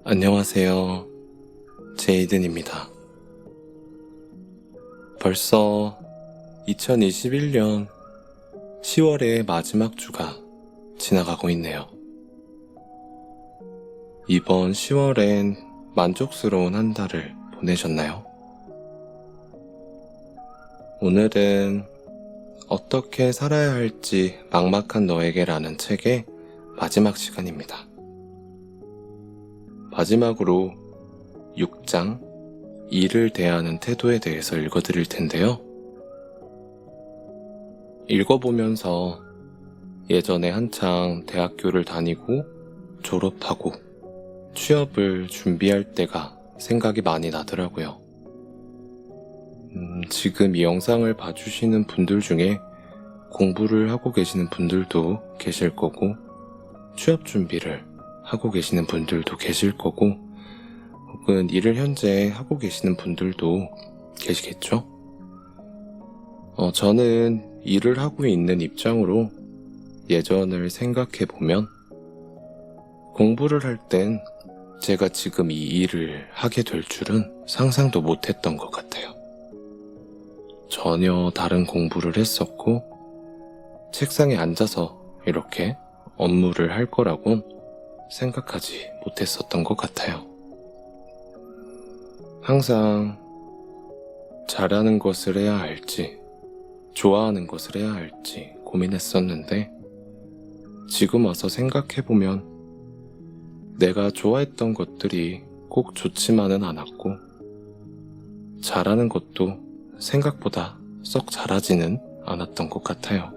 안녕하세요. 제이든입니다. 벌써 2021년 10월의 마지막 주가 지나가고 있네요. 이번 10월엔 만족스러운 한 달을 보내셨나요? 오늘은 어떻게 살아야 할지 막막한 너에게라는 책의 마지막 시간입니다. 마지막으로 6장 일을 대하는 태도에 대해서 읽어드릴 텐데요. 읽어보면서 예전에 한창 대학교를 다니고 졸업하고 취업을 준비할 때가 생각이 많이 나더라고요. 지금 이 영상을 봐주시는 분들 중에 공부를 하고 계시는 분들도 계실 거고 취업 준비를 하고 계시는 분들도 계실 거고 혹은 일을 현재 하고 계시는 분들도 계시겠죠? 저는 일을 하고 있는 입장으로 예전을 생각해보면 공부를 할 땐 제가 지금 이 일을 하게 될 줄은 상상도 못했던 것 같아요. 전혀 다른 공부를 했었고 책상에 앉아서 이렇게 업무를 할 거라곤 생각하지 못했었던 것 같아요. 항상 잘하는 것을 해야 할지 좋아하는 것을 해야 할지 고민했었는데 지금 와서 생각해보면 내가 좋아했던 것들이 꼭 좋지만은 않았고 잘하는 것도 생각보다 썩 잘하지는 않았던 것 같아요.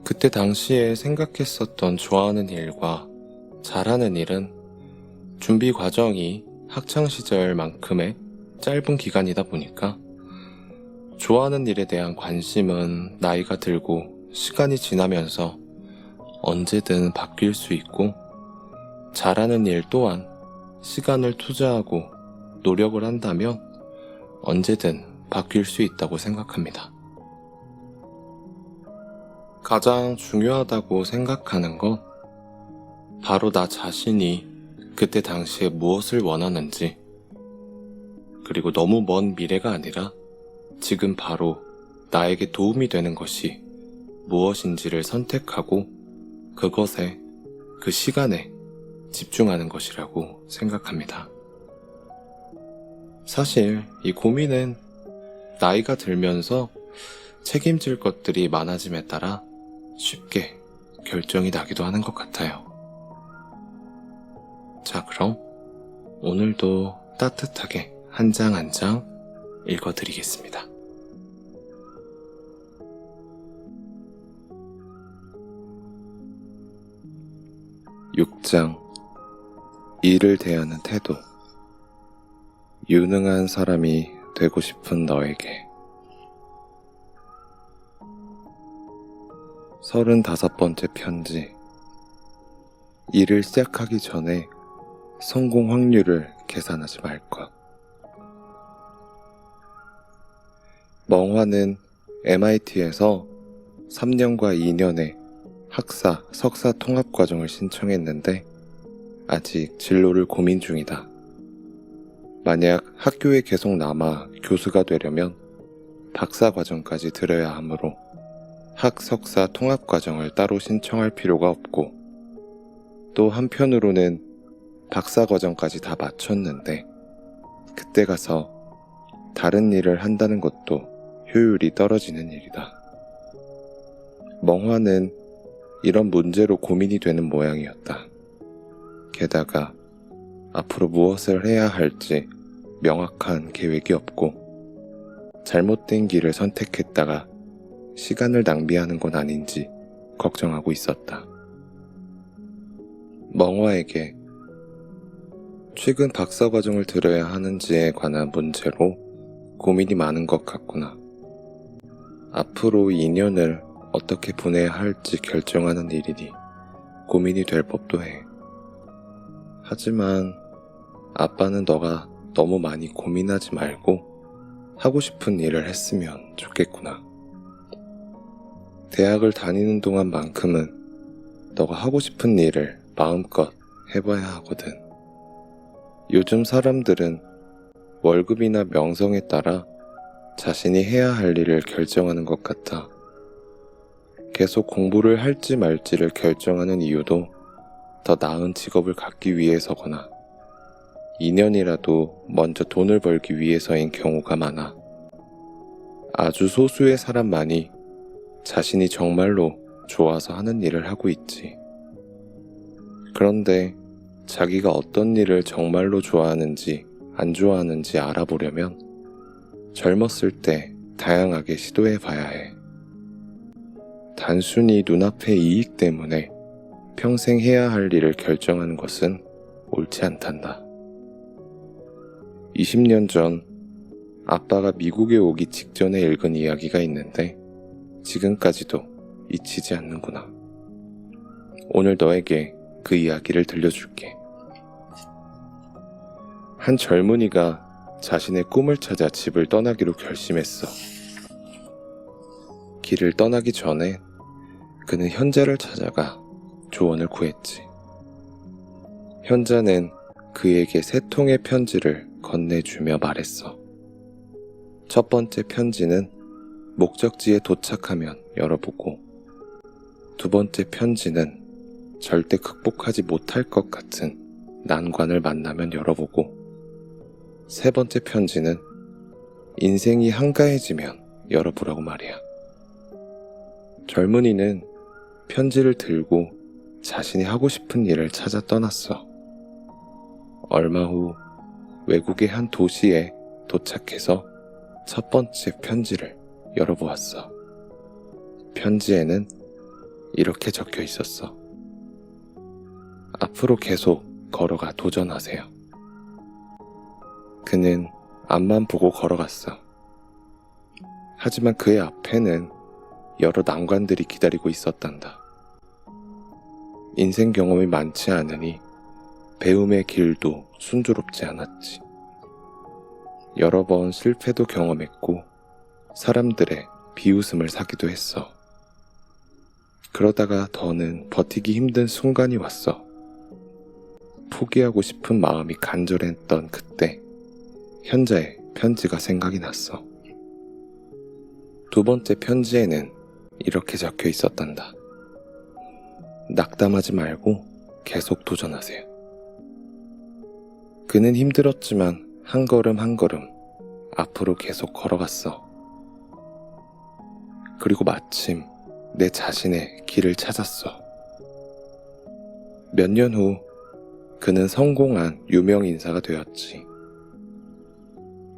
그때 당시에 생각했었던 좋아하는 일과 잘하는 일은 준비 과정이 학창시절만큼의 짧은 기간이다 보니까 좋아하는 일에 대한 관심은 나이가 들고 시간이 지나면서 언제든 바뀔 수 있고 잘하는 일 또한 시간을 투자하고 노력을 한다면 언제든 바뀔 수 있다고 생각합니다. 가장 중요하다고 생각하는 건 바로 나 자신이 그때 당시에 무엇을 원하는지 그리고 너무 먼 미래가 아니라 지금 바로 나에게 도움이 되는 것이 무엇인지를 선택하고 그것에 그 시간에 집중하는 것이라고 생각합니다. 사실 이 고민은 나이가 들면서 책임질 것들이 많아짐에 따라 쉽게 결정이 나기도 하는 것 같아요. 자, 그럼 오늘도 따뜻하게 한 장 한 장 읽어드리겠습니다. (6장) 일을 대하는 태도. 유능한 사람이 되고 싶은 너에게. 35번째 편지. 일을 시작하기 전에 성공 확률을 계산하지 말 것. 멍화는 MIT에서 3년과 2년의 학사, 석사 통합과정을 신청했는데 아직 진로를 고민 중이다. 만약 학교에 계속 남아 교수가 되려면 박사 과정까지 들어야 하므로 학석사 통합과정을 따로 신청할 필요가 없고 또 한편으로는 박사 과정까지 다 마쳤는데 그때 가서 다른 일을 한다는 것도 효율이 떨어지는 일이다. 멍화는 이런 문제로 고민이 되는 모양이었다. 게다가 앞으로 무엇을 해야 할지 명확한 계획이 없고 잘못된 길을 선택했다가 시간을 낭비하는 건 아닌지 걱정하고 있었다. 멍화에게 최근 박사과정을 들어야 하는지에 관한 문제로 고민이 많은 것 같구나. 앞으로 2년을 어떻게 보내야 할지 결정하는 일이니 고민이 될 법도 해. 하지만 아빠는 너가 너무 많이 고민하지 말고 하고 싶은 일을 했으면 좋겠구나. 대학을 다니는 동안만큼은 너가 하고 싶은 일을 마음껏 해봐야 하거든. 요즘 사람들은 월급이나 명성에 따라 자신이 해야 할 일을 결정하는 것 같아. 계속 공부를 할지 말지를 결정하는 이유도 더 나은 직업을 갖기 위해서거나 2년이라도 먼저 돈을 벌기 위해서인 경우가 많아. 아주 소수의 사람만이 자신이 정말로 좋아서 하는 일을 하고 있지. 그런데 자기가 어떤 일을 정말로 좋아하는지 안 좋아하는지 알아보려면 젊었을 때 다양하게 시도해 봐야 해. 단순히 눈앞의 이익 때문에 평생 해야 할 일을 결정하는 것은 옳지 않단다. 20년 전 아빠가 미국에 오기 직전에 읽은 이야기가 있는데 지금까지도 잊히지 않는구나. 오늘 너에게 그 이야기를 들려줄게. 한 젊은이가 자신의 꿈을 찾아 집을 떠나기로 결심했어. 길을 떠나기 전에 그는 현자를 찾아가 조언을 구했지. 현자는 그에게 3통의 편지를 건네주며 말했어. 첫 번째 편지는 목적지에 도착하면 열어보고, 두 번째 편지는 절대 극복하지 못할 것 같은 난관을 만나면 열어보고, 세 번째 편지는 인생이 한가해지면 열어보라고 말이야. 젊은이는 편지를 들고 자신이 하고 싶은 일을 찾아 떠났어. 얼마 후 외국의 한 도시에 도착해서 첫 번째 편지를 열어보았어. 편지에는 이렇게 적혀 있었어. 앞으로 계속 걸어가 도전하세요. 그는 앞만 보고 걸어갔어. 하지만 그의 앞에는 여러 난관들이 기다리고 있었단다. 인생 경험이 많지 않으니 배움의 길도 순조롭지 않았지. 여러 번 실패도 경험했고 사람들의 비웃음을 사기도 했어. 그러다가 더는 버티기 힘든 순간이 왔어. 포기하고 싶은 마음이 간절했던 그때 현자의 편지가 생각이 났어. 두 번째 편지에는 이렇게 적혀 있었단다. 낙담하지 말고 계속 도전하세요. 그는 힘들었지만 한 걸음 한 걸음 앞으로 계속 걸어갔어. 그리고 마침 내 자신의 길을 찾았어. 몇 년 후 그는 성공한 유명 인사가 되었지.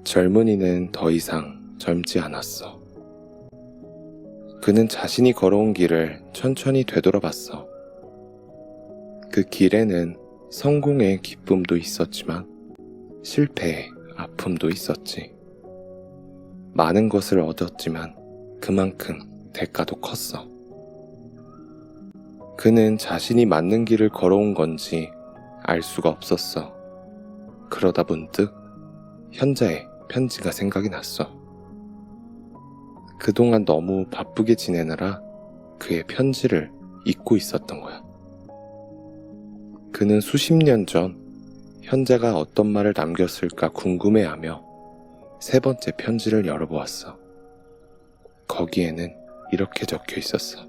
젊은이는 더 이상 젊지 않았어. 그는 자신이 걸어온 길을 천천히 되돌아봤어. 그 길에는 성공의 기쁨도 있었지만 실패의 아픔도 있었지. 많은 것을 얻었지만 그만큼 대가도 컸어. 그는 자신이 맞는 길을 걸어온 건지 알 수가 없었어. 그러다 문득 현자의 편지가 생각이 났어. 그동안 너무 바쁘게 지내느라 그의 편지를 잊고 있었던 거야. 그는 수십 년 전 현자가 어떤 말을 남겼을까 궁금해하며 세 번째 편지를 열어보았어. 거기에는 이렇게 적혀 있었어.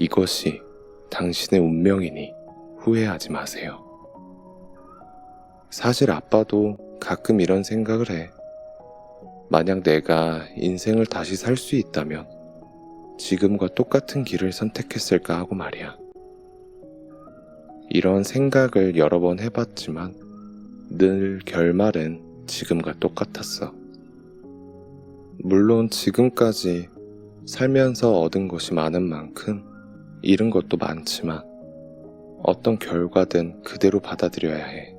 이것이 당신의 운명이니 후회하지 마세요. 사실 아빠도 가끔 이런 생각을 해. 만약 내가 인생을 다시 살 수 있다면 지금과 똑같은 길을 선택했을까 하고 말이야. 이런 생각을 여러 번 해봤지만 늘 결말은 지금과 똑같았어. 물론 지금까지 살면서 얻은 것이 많은 만큼 잃은 것도 많지만 어떤 결과든 그대로 받아들여야 해.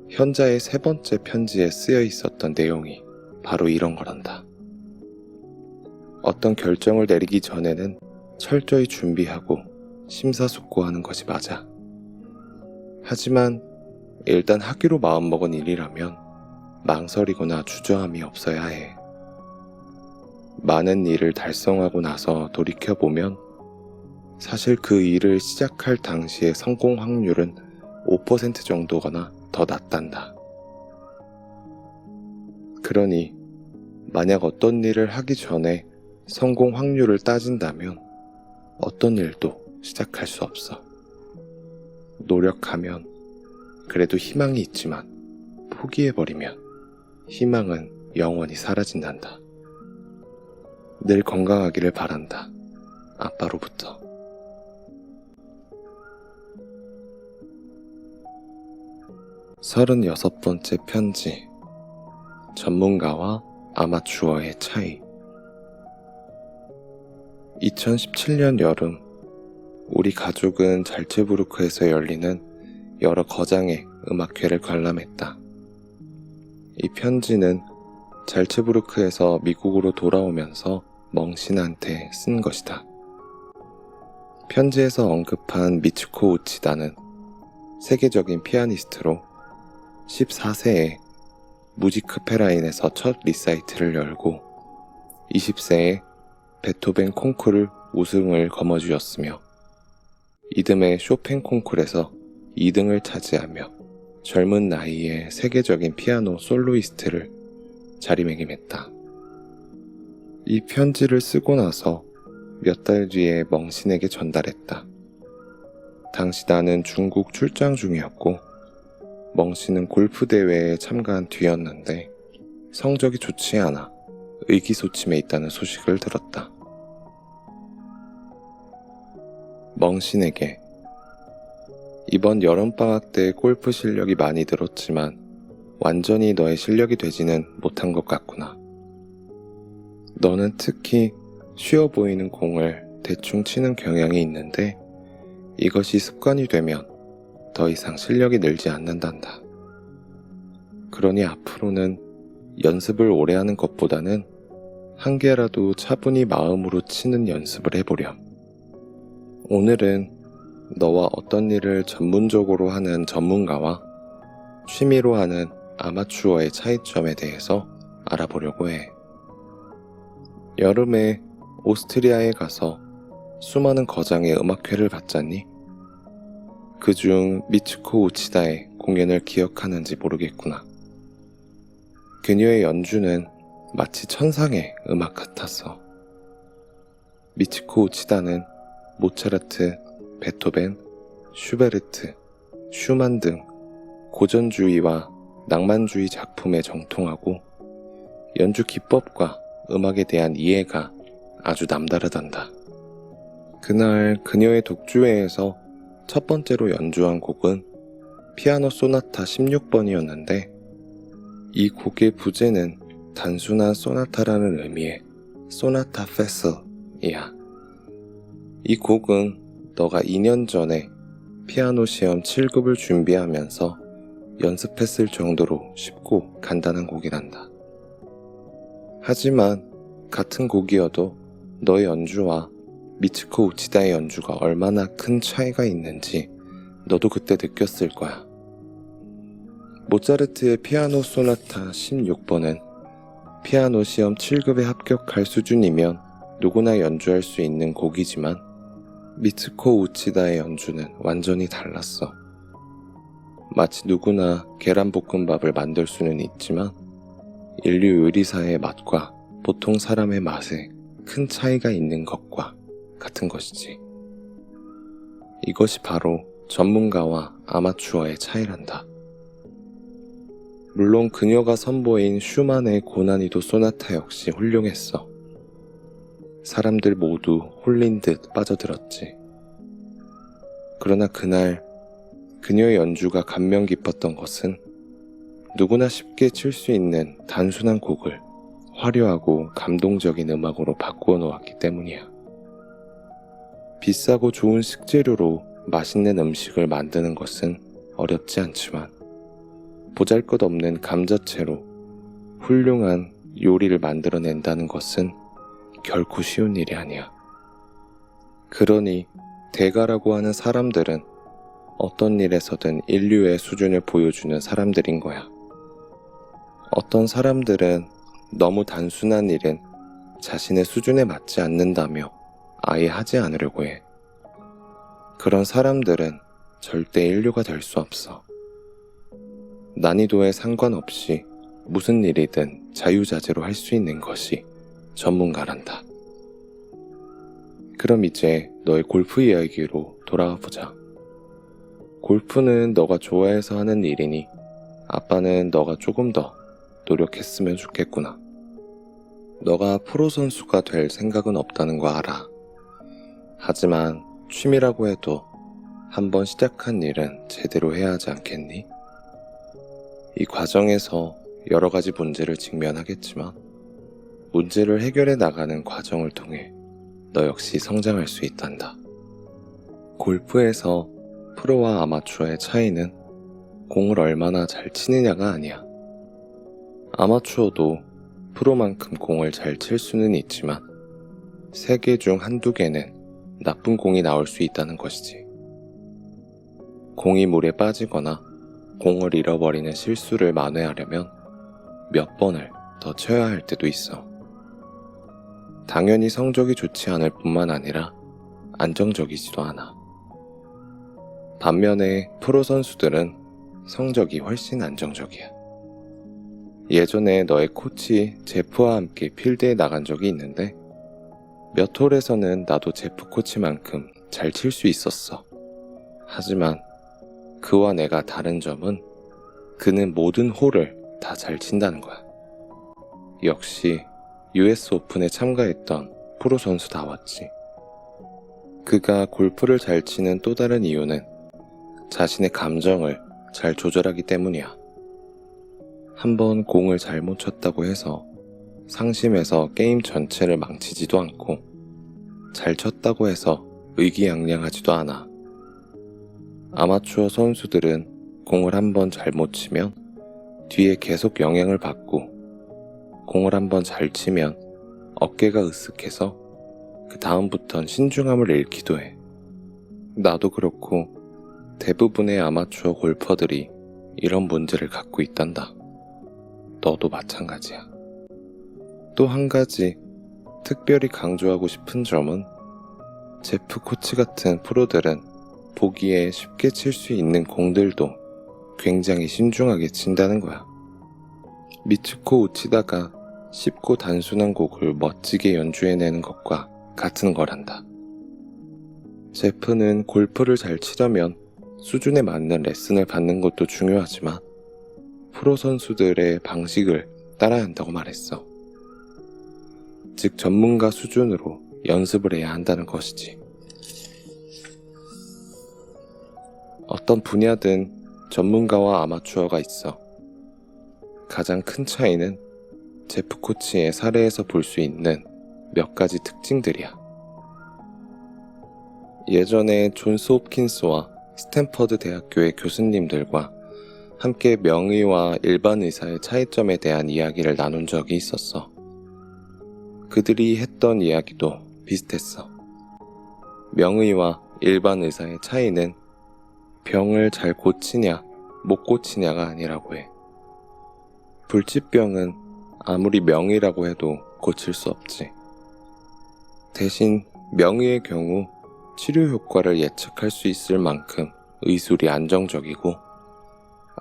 현자의 세 번째 편지에 쓰여 있었던 내용이 바로 이런 거란다. 어떤 결정을 내리기 전에는 철저히 준비하고 심사숙고하는 것이 맞아. 하지만 일단 하기로 마음먹은 일이라면 망설이거나 주저함이 없어야 해. 많은 일을 달성하고 나서 돌이켜보면 사실 그 일을 시작할 당시의 성공 확률은 5% 정도거나 더 낮단다. 그러니 만약 어떤 일을 하기 전에 성공 확률을 따진다면 어떤 일도 시작할 수 없어. 노력하면 그래도 희망이 있지만 포기해버리면 희망은 영원히 사라진단다. 늘 건강하기를 바란다. 아빠로부터. 36번째 편지. 전문가와 아마추어의 차이. 2017년 여름, 우리 가족은 잘츠부르크에서 열리는 여러 거장의 음악회를 관람했다. 이 편지는 잘츠부르크에서 미국으로 돌아오면서 멍신한테 쓴 것이다. 편지에서 언급한 미츠코 우치다는 세계적인 피아니스트로 14세에 무지크페라인에서 첫 리사이트를 열고 20세에 베토벤 콩쿠르 우승을 거머쥐었으며 이듬해 쇼팽 콩쿠르에서 2등을 차지하며 젊은 나이에 세계적인 피아노 솔로이스트를 자리매김했다. 이 편지를 쓰고 나서 몇 달 뒤에 멍신에게 전달했다. 당시 나는 중국 출장 중이었고 멍신은 골프 대회에 참가한 뒤였는데 성적이 좋지 않아 의기소침해 있다는 소식을 들었다. 멍신에게 이번 여름방학 때 골프 실력이 많이 늘었지만 완전히 너의 실력이 되지는 못한 것 같구나. 너는 특히 쉬워 보이는 공을 대충 치는 경향이 있는데 이것이 습관이 되면 더 이상 실력이 늘지 않는단다. 그러니 앞으로는 연습을 오래 하는 것보다는 한 개라도 차분히 마음으로 치는 연습을 해보렴. 오늘은 너와 어떤 일을 전문적으로 하는 전문가와 취미로 하는 아마추어의 차이점에 대해서 알아보려고 해. 여름에 오스트리아에 가서 수많은 거장의 음악회를 봤잖니? 그중 미츠코 우치다의 공연을 기억하는지 모르겠구나. 그녀의 연주는 마치 천상의 음악 같았어. 미츠코 우치다는 모차르트, 베토벤, 슈베르트, 슈만 등 고전주의와 낭만주의 작품에 정통하고 연주 기법과 음악에 대한 이해가 아주 남다르단다. 그날 그녀의 독주회에서 첫 번째로 연주한 곡은 피아노 소나타 16번이었는데 이 곡의 부제는 단순한 소나타라는 의미의 소나타 페스이야. 이 곡은 너가 2년 전에 피아노 시험 7급을 준비하면서 연습했을 정도로 쉽고 간단한 곡이란다. 하지만 같은 곡이어도 너의 연주와 미츠코 우치다의 연주가 얼마나 큰 차이가 있는지 너도 그때 느꼈을 거야. 모차르트의 피아노 소나타 16번은 피아노 시험 7급에 합격할 수준이면 누구나 연주할 수 있는 곡이지만 미츠코 우치다의 연주는 완전히 달랐어. 마치 누구나 계란볶음밥을 만들 수는 있지만 인류 요리사의 맛과 보통 사람의 맛에 큰 차이가 있는 것과 같은 것이지. 이것이 바로 전문가와 아마추어의 차이란다. 물론 그녀가 선보인 슈만의 고난이도 소나타 역시 훌륭했어. 사람들 모두 홀린 듯 빠져들었지. 그러나 그날 그녀의 연주가 감명 깊었던 것은 누구나 쉽게 칠 수 있는 단순한 곡을 화려하고 감동적인 음악으로 바꾸어 놓았기 때문이야. 비싸고 좋은 식재료로 맛있는 음식을 만드는 것은 어렵지 않지만 보잘것없는 감자채로 훌륭한 요리를 만들어낸다는 것은 결코 쉬운 일이 아니야. 그러니 대가라고 하는 사람들은 어떤 일에서든 인류의 수준을 보여주는 사람들인 거야. 어떤 사람들은 너무 단순한 일은 자신의 수준에 맞지 않는다며 아예 하지 않으려고 해. 그런 사람들은 절대 인류가 될 수 없어. 난이도에 상관없이 무슨 일이든 자유자재로 할 수 있는 것이 전문가란다. 그럼 이제 너의 골프 이야기로 돌아와 보자. 골프는 너가 좋아해서 하는 일이니 아빠는 너가 조금 더 노력했으면 좋겠구나. 너가 프로 선수가 될 생각은 없다는 거 알아. 하지만 취미라고 해도 한번 시작한 일은 제대로 해야 하지 않겠니? 이 과정에서 여러 가지 문제를 직면하겠지만 문제를 해결해 나가는 과정을 통해 너 역시 성장할 수 있단다. 골프에서 프로와 아마추어의 차이는 공을 얼마나 잘 치느냐가 아니야. 아마추어도 프로만큼 공을 잘 칠 수는 있지만 3개 중 한두 개는 나쁜 공이 나올 수 있다는 것이지. 공이 물에 빠지거나 공을 잃어버리는 실수를 만회하려면 몇 번을 더 쳐야 할 때도 있어. 당연히 성적이 좋지 않을 뿐만 아니라 안정적이지도 않아. 반면에 프로 선수들은 성적이 훨씬 안정적이야. 예전에 너의 코치 제프와 함께 필드에 나간 적이 있는데 몇 홀에서는 나도 제프 코치만큼 잘 칠 수 있었어. 하지만 그와 내가 다른 점은 그는 모든 홀을 다 잘 친다는 거야. 역시 US 오픈에 참가했던 프로 선수다웠지. 그가 골프를 잘 치는 또 다른 이유는 자신의 감정을 잘 조절하기 때문이야. 한번 공을 잘못 쳤다고 해서 상심해서 게임 전체를 망치지도 않고 잘 쳤다고 해서 의기양양하지도 않아. 아마추어 선수들은 공을 한번 잘못 치면 뒤에 계속 영향을 받고 공을 한번 잘 치면 어깨가 으쓱해서 그 다음부턴 신중함을 잃기도 해. 나도 그렇고 대부분의 아마추어 골퍼들이 이런 문제를 갖고 있단다. 너도 마찬가지야. 또 한 가지 특별히 강조하고 싶은 점은 제프 코치 같은 프로들은 보기에 쉽게 칠 수 있는 공들도 굉장히 신중하게 친다는 거야. 미츠코 우치다가 쉽고 단순한 곡을 멋지게 연주해내는 것과 같은 거란다. 제프는 골프를 잘 치려면 수준에 맞는 레슨을 받는 것도 중요하지만 프로 선수들의 방식을 따라야 한다고 말했어. 즉 전문가 수준으로 연습을 해야 한다는 것이지. 어떤 분야든 전문가와 아마추어가 있어. 가장 큰 차이는 제프 코치의 사례에서 볼 수 있는 몇 가지 특징들이야. 예전에 존스 홉킨스와 스탠퍼드 대학교의 교수님들과 함께 명의와 일반 의사의 차이점에 대한 이야기를 나눈 적이 있었어. 그들이 했던 이야기도 비슷했어. 명의와 일반 의사의 차이는 병을 잘 고치냐 못 고치냐가 아니라고 해. 불치병은 아무리 명의라고 해도 고칠 수 없지. 대신 명의의 경우 치료 효과를 예측할 수 있을 만큼 의술이 안정적이고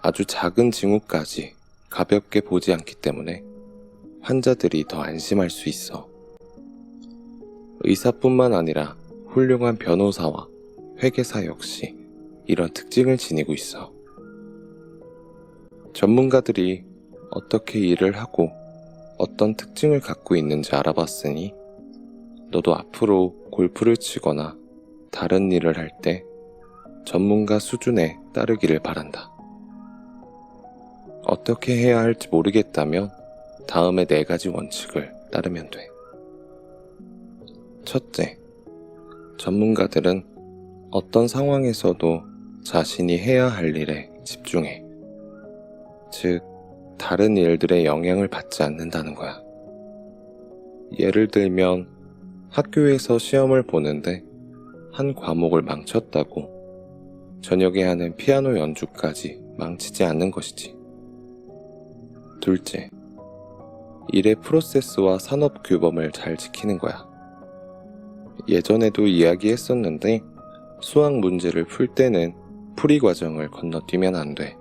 아주 작은 징후까지 가볍게 보지 않기 때문에 환자들이 더 안심할 수 있어. 의사뿐만 아니라 훌륭한 변호사와 회계사 역시 이런 특징을 지니고 있어. 전문가들이 어떻게 일을 하고 어떤 특징을 갖고 있는지 알아봤으니 너도 앞으로 골프를 치거나 다른 일을 할 때 전문가 수준에 따르기를 바란다. 어떻게 해야 할지 모르겠다면 다음에 4가지 원칙을 따르면 돼. 첫째, 전문가들은 어떤 상황에서도 자신이 해야 할 일에 집중해. 즉, 다른 일들의 영향을 받지 않는다는 거야. 예를 들면 학교에서 시험을 보는데 한 과목을 망쳤다고 저녁에 하는 피아노 연주까지 망치지 않는 것이지. 둘째, 일의 프로세스와 산업 규범을 잘 지키는 거야. 예전에도 이야기했었는데 수학 문제를 풀 때는 풀이 과정을 건너뛰면 안 돼.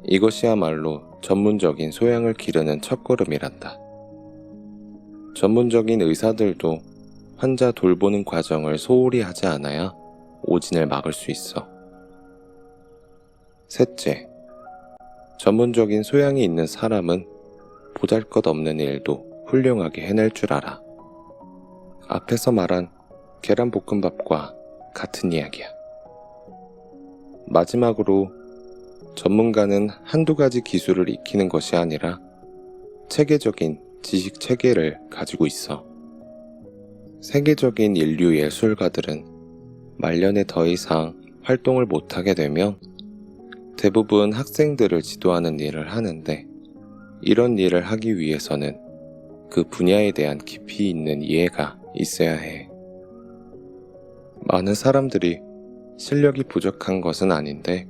이것이야말로 전문적인 소양을 기르는 첫걸음이란다. 전문적인 의사들도 환자 돌보는 과정을 소홀히 하지 않아야 오진을 막을 수 있어. 셋째, 전문적인 소양이 있는 사람은 보잘것없는 일도 훌륭하게 해낼 줄 알아. 앞에서 말한 계란볶음밥과 같은 이야기야. 마지막으로 전문가는 한두 가지 기술을 익히는 것이 아니라 체계적인 지식 체계를 가지고 있어. 세계적인 인류 예술가들은 말년에 더 이상 활동을 못하게 되면 대부분 학생들을 지도하는 일을 하는데, 이런 일을 하기 위해서는 그 분야에 대한 깊이 있는 이해가 있어야 해. 많은 사람들이 실력이 부족한 것은 아닌데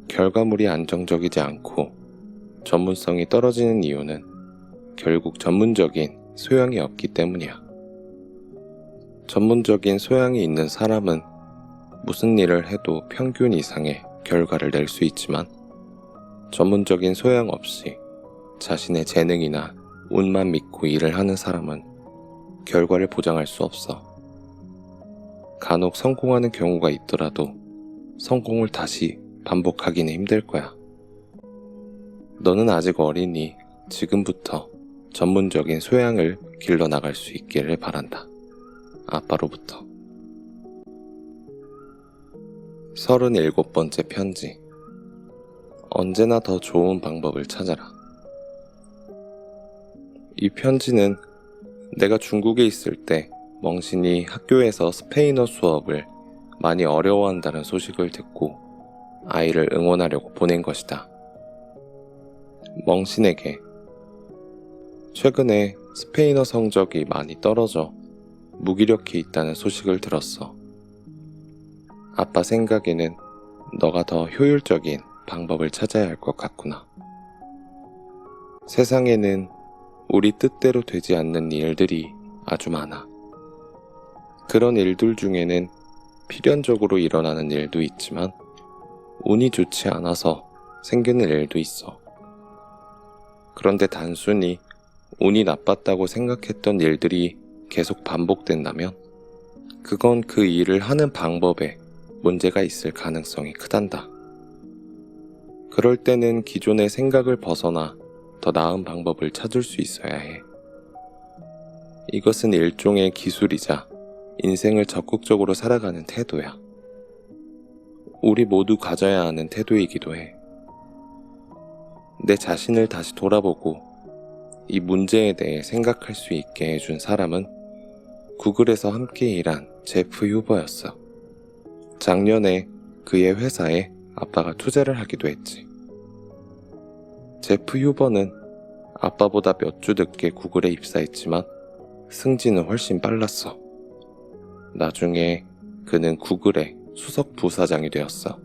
결과물이 안정적이지 않고 전문성이 떨어지는 이유는 결국 전문적인 소양이 없기 때문이야. 전문적인 소양이 있는 사람은 무슨 일을 해도 평균 이상의 결과를 낼 수 있지만, 전문적인 소양 없이 자신의 재능이나 운만 믿고 일을 하는 사람은 결과를 보장할 수 없어. 간혹 성공하는 경우가 있더라도 성공을 다시 반복하기는 힘들 거야. 너는 아직 어리니 지금부터 전문적인 소양을 길러나갈 수 있기를 바란다. 아빠로부터. 37번째 편지. 언제나 더 좋은 방법을 찾아라. 이 편지는 내가 중국에 있을 때 멍신이 학교에서 스페인어 수업을 많이 어려워한다는 소식을 듣고 아이를 응원하려고 보낸 것이다. 멍신에게 최근에 스페인어 성적이 많이 떨어져 무기력해 있다는 소식을 들었어. 아빠 생각에는 너가 더 효율적인 방법을 찾아야 할 것 같구나. 세상에는 우리 뜻대로 되지 않는 일들이 아주 많아. 그런 일들 중에는 필연적으로 일어나는 일도 있지만 운이 좋지 않아서 생기는 일도 있어. 그런데 단순히 운이 나빴다고 생각했던 일들이 계속 반복된다면 그건 그 일을 하는 방법에 문제가 있을 가능성이 크단다. 그럴 때는 기존의 생각을 벗어나 더 나은 방법을 찾을 수 있어야 해. 이것은 일종의 기술이자 인생을 적극적으로 살아가는 태도야. 우리 모두 가져야 하는 태도이기도 해. 내 자신을 다시 돌아보고 이 문제에 대해 생각할 수 있게 해준 사람은 구글에서 함께 일한 제프 휴버였어. 작년에 그의 회사에 아빠가 투자를 하기도 했지. 제프 휴버는 아빠보다 몇 주 늦게 구글에 입사했지만 승진은 훨씬 빨랐어. 나중에 그는 구글의 수석 부사장이 되었어.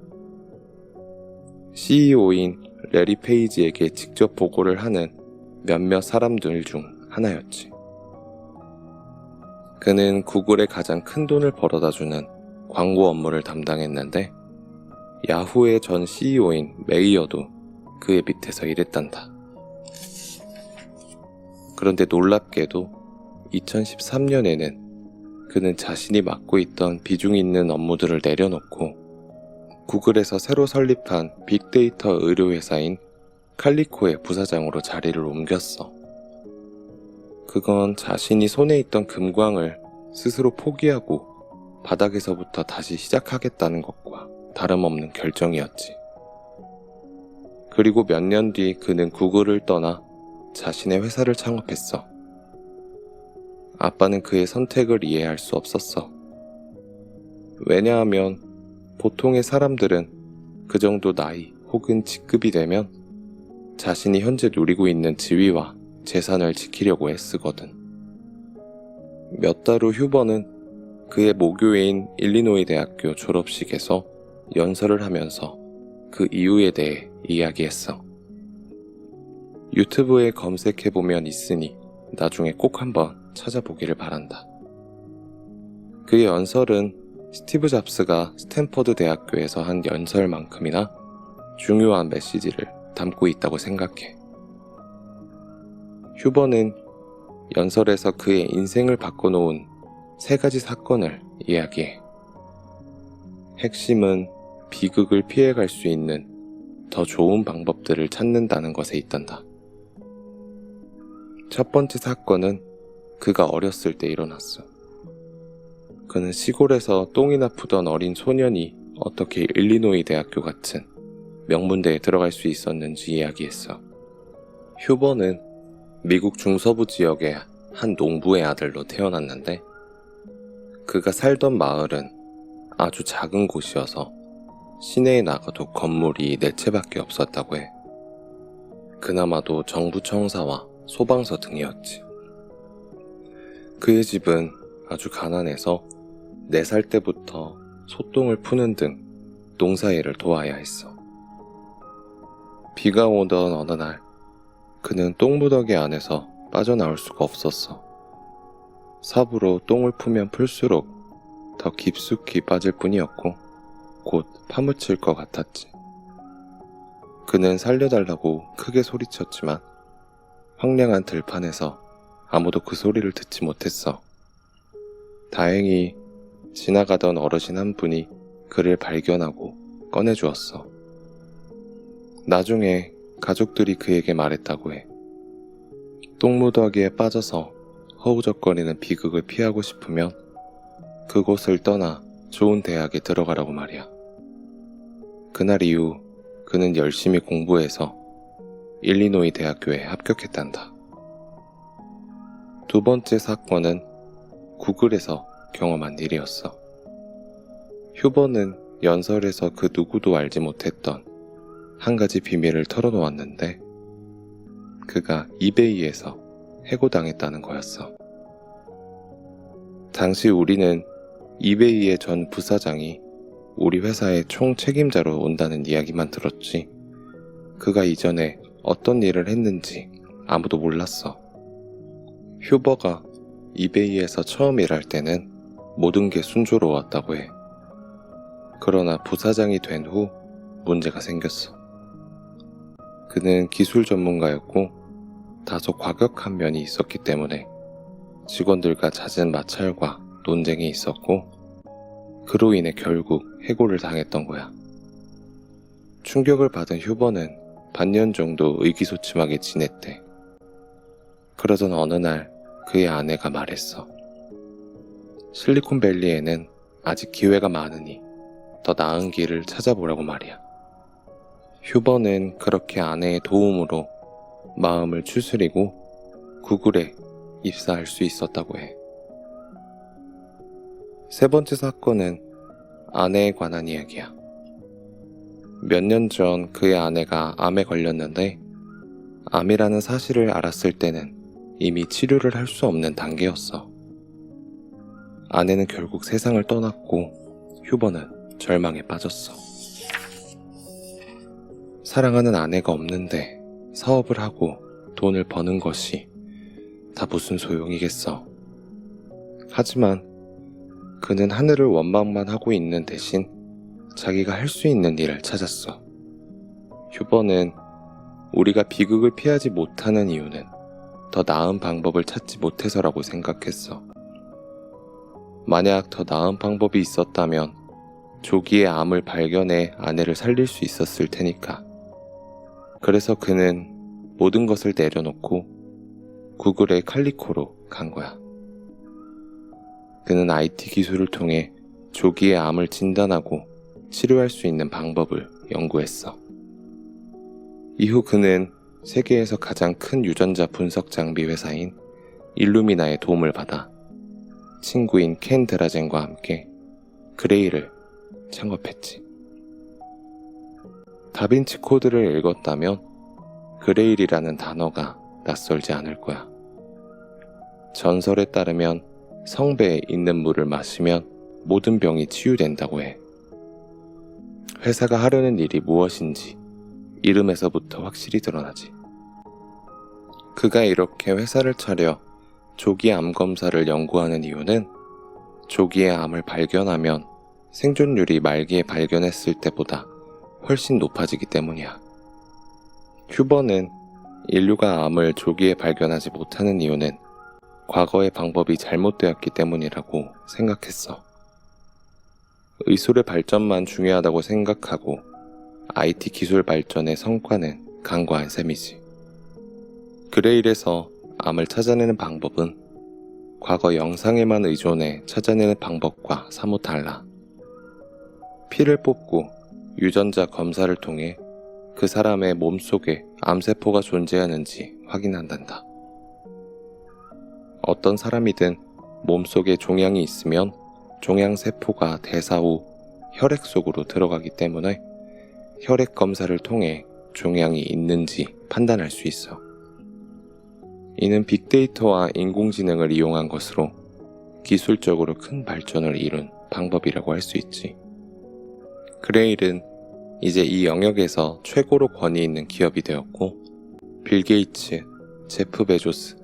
CEO인 레리 페이지에게 직접 보고를 하는 몇몇 사람들 중 하나였지. 그는 구글에 가장 큰 돈을 벌어다주는 광고 업무를 담당했는데 야후의 전 CEO인 메이어도 그의 밑에서 일했단다. 그런데 놀랍게도 2013년에는 그는 자신이 맡고 있던 비중 있는 업무들을 내려놓고 구글에서 새로 설립한 빅데이터 의료회사인 칼리코의 부사장으로 자리를 옮겼어. 그건 자신이 손에 있던 금광을 스스로 포기하고 바닥에서부터 다시 시작하겠다는 것과 다름없는 결정이었지. 그리고 몇 년 뒤 그는 구글을 떠나 자신의 회사를 창업했어. 아빠는 그의 선택을 이해할 수 없었어. 왜냐하면 보통의 사람들은 그 정도 나이 혹은 직급이 되면 자신이 현재 누리고 있는 지위와 재산을 지키려고 애쓰거든. 몇 달 후 휴버는 그의 모교회인 일리노이 대학교 졸업식에서 연설을 하면서 그 이유에 대해 이야기했어. 유튜브에 검색해보면 있으니 나중에 꼭 한번 찾아보기를 바란다. 그의 연설은 스티브 잡스가 스탠퍼드 대학교에서 한 연설만큼이나 중요한 메시지를 담고 있다고 생각해. 휴버는 연설에서 그의 인생을 바꿔놓은 3가지 사건을 이야기해. 핵심은 비극을 피해갈 수 있는 더 좋은 방법들을 찾는다는 것에 있단다. 첫 번째 사건은 그가 어렸을 때 일어났어. 그는 시골에서 똥이나 푸던 어린 소년이 어떻게 일리노이 대학교 같은 명문대에 들어갈 수 있었는지 이야기했어. 휴버는 미국 중서부 지역의 한 농부의 아들로 태어났는데 그가 살던 마을은 아주 작은 곳이어서 시내에 나가도 건물이 4채밖에 없었다고 해. 그나마도 정부 청사와 소방서 등이었지. 그의 집은 아주 가난해서 4살 때부터 소똥을 푸는 등 농사일을 도와야 했어. 비가 오던 어느 날 그는 똥무더기 안에서 빠져나올 수가 없었어. 삽으로 똥을 풀면 풀수록 더 깊숙이 빠질 뿐이었고 곧 파묻힐 것 같았지. 그는 살려달라고 크게 소리쳤지만 황량한 들판에서 아무도 그 소리를 듣지 못했어. 다행히 지나가던 어르신 한 분이 그를 발견하고 꺼내주었어. 나중에 가족들이 그에게 말했다고 해. 똥무더기에 빠져서 허우적거리는 비극을 피하고 싶으면 그곳을 떠나 좋은 대학에 들어가라고 말이야. 그날 이후 그는 열심히 공부해서 일리노이 대학교에 합격했단다. 두 번째 사건은 구글에서 경험한 일이었어. 휴버는 연설에서 그 누구도 알지 못했던 한 가지 비밀을 털어놓았는데 그가 이베이에서 해고당했다는 거였어. 당시 우리는 이베이의 전 부사장이 우리 회사의 총책임자로 온다는 이야기만 들었지 그가 이전에 어떤 일을 했는지 아무도 몰랐어. 휴버가 이베이에서 처음 일할 때는 모든 게 순조로웠다고 해. 그러나 부사장이 된 후 문제가 생겼어. 그는 기술 전문가였고 다소 과격한 면이 있었기 때문에 직원들과 잦은 마찰과 논쟁이 있었고 그로 인해 결국 해고를 당했던 거야. 충격을 받은 휴버는 반년 정도 의기소침하게 지냈대. 그러던 어느 날 그의 아내가 말했어. 실리콘밸리에는 아직 기회가 많으니 더 나은 길을 찾아보라고 말이야. 휴버는 그렇게 아내의 도움으로 마음을 추스리고 구글에 입사할 수 있었다고 해. 세 번째 사건은 아내에 관한 이야기야. 몇 년 전 그의 아내가 암에 걸렸는데 암이라는 사실을 알았을 때는 이미 치료를 할 수 없는 단계였어. 아내는 결국 세상을 떠났고 휴버는 절망에 빠졌어. 사랑하는 아내가 없는데 사업을 하고 돈을 버는 것이 다 무슨 소용이겠어. 하지만 그는 하늘을 원망만 하고 있는 대신 자기가 할 수 있는 일을 찾았어. 휴버는 우리가 비극을 피하지 못하는 이유는 더 나은 방법을 찾지 못해서라고 생각했어. 만약 더 나은 방법이 있었다면 조기에 암을 발견해 아내를 살릴 수 있었을 테니까. 그래서 그는 모든 것을 내려놓고 구글의 칼리코로 간 거야. 그는 IT 기술을 통해 조기에 암을 진단하고 치료할 수 있는 방법을 연구했어. 이후 그는 세계에서 가장 큰 유전자 분석 장비 회사인 일루미나의 도움을 받아 친구인 켄 드라젠과 함께 그레이를 창업했지. 다빈치 코드를 읽었다면 그레일이라는 단어가 낯설지 않을 거야. 전설에 따르면 성배에 있는 물을 마시면 모든 병이 치유된다고 해. 회사가 하려는 일이 무엇인지 이름에서부터 확실히 드러나지. 그가 이렇게 회사를 차려 조기 암 검사를 연구하는 이유는 조기에 암을 발견하면 생존율이 말기에 발견했을 때보다 훨씬 높아지기 때문이야. 휴버는 인류가 암을 조기에 발견하지 못하는 이유는 과거의 방법이 잘못되었기 때문이라고 생각했어. 의술의 발전만 중요하다고 생각하고 IT 기술 발전의 성과는 간과한 셈이지. 그래 이래서 암을 찾아내는 방법은 과거 영상에만 의존해 찾아내는 방법과 사뭇 달라. 피를 뽑고 유전자 검사를 통해 그 사람의 몸속에 암세포가 존재하는지 확인한단다. 어떤 사람이든 몸속에 종양이 있으면 종양세포가 대사 후 혈액 속으로 들어가기 때문에 혈액 검사를 통해 종양이 있는지 판단할 수 있어. 이는 빅데이터와 인공지능을 이용한 것으로 기술적으로 큰 발전을 이룬 방법이라고 할 수 있지. 그레일은 이제 이 영역에서 최고로 권위 있는 기업이 되었고 빌 게이츠, 제프 베조스,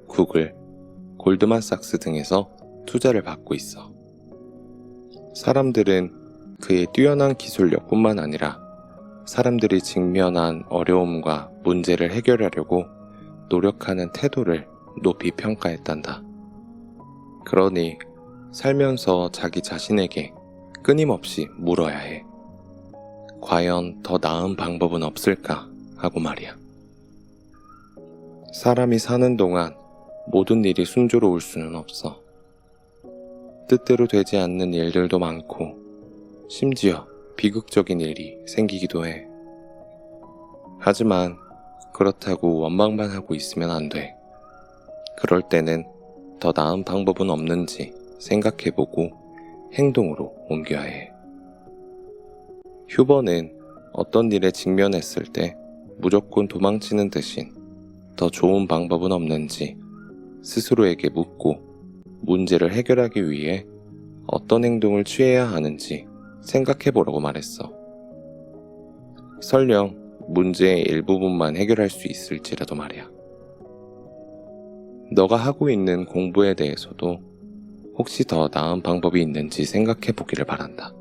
구글, 골드만삭스 등에서 투자를 받고 있어. 사람들은 그의 뛰어난 기술력뿐만 아니라 사람들이 직면한 어려움과 문제를 해결하려고 노력하는 태도를 높이 평가했단다. 그러니 살면서 자기 자신에게 끊임없이 물어야 해. 과연 더 나은 방법은 없을까 하고 말이야. 사람이 사는 동안 모든 일이 순조로울 수는 없어. 뜻대로 되지 않는 일들도 많고 심지어 비극적인 일이 생기기도 해. 하지만 그렇다고 원망만 하고 있으면 안 돼. 그럴 때는 더 나은 방법은 없는지 생각해보고 행동으로 옮겨야 해. 휴버는 어떤 일에 직면했을 때 무조건 도망치는 대신 더 좋은 방법은 없는지 스스로에게 묻고 문제를 해결하기 위해 어떤 행동을 취해야 하는지 생각해보라고 말했어. 설령 문제의 일부분만 해결할 수 있을지라도 말이야. 너가 하고 있는 공부에 대해서도 혹시 더 나은 방법이 있는지 생각해보기를 바란다.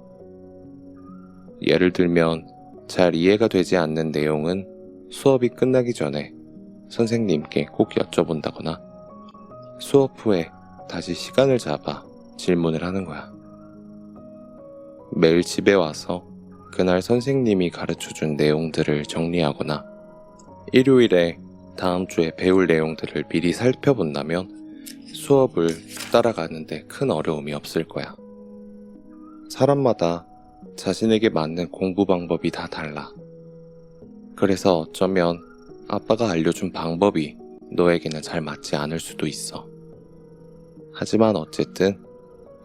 예를 들면 잘 이해가 되지 않는 내용은 수업이 끝나기 전에 선생님께 꼭 여쭤본다거나 수업 후에 다시 시간을 잡아 질문을 하는 거야. 매일 집에 와서 그날 선생님이 가르쳐준 내용들을 정리하거나 일요일에 다음 주에 배울 내용들을 미리 살펴본다면 수업을 따라가는데 큰 어려움이 없을 거야. 사람마다 자신에게 맞는 공부 방법이 다 달라. 그래서 어쩌면 아빠가 알려준 방법이 너에게는 잘 맞지 않을 수도 있어. 하지만 어쨌든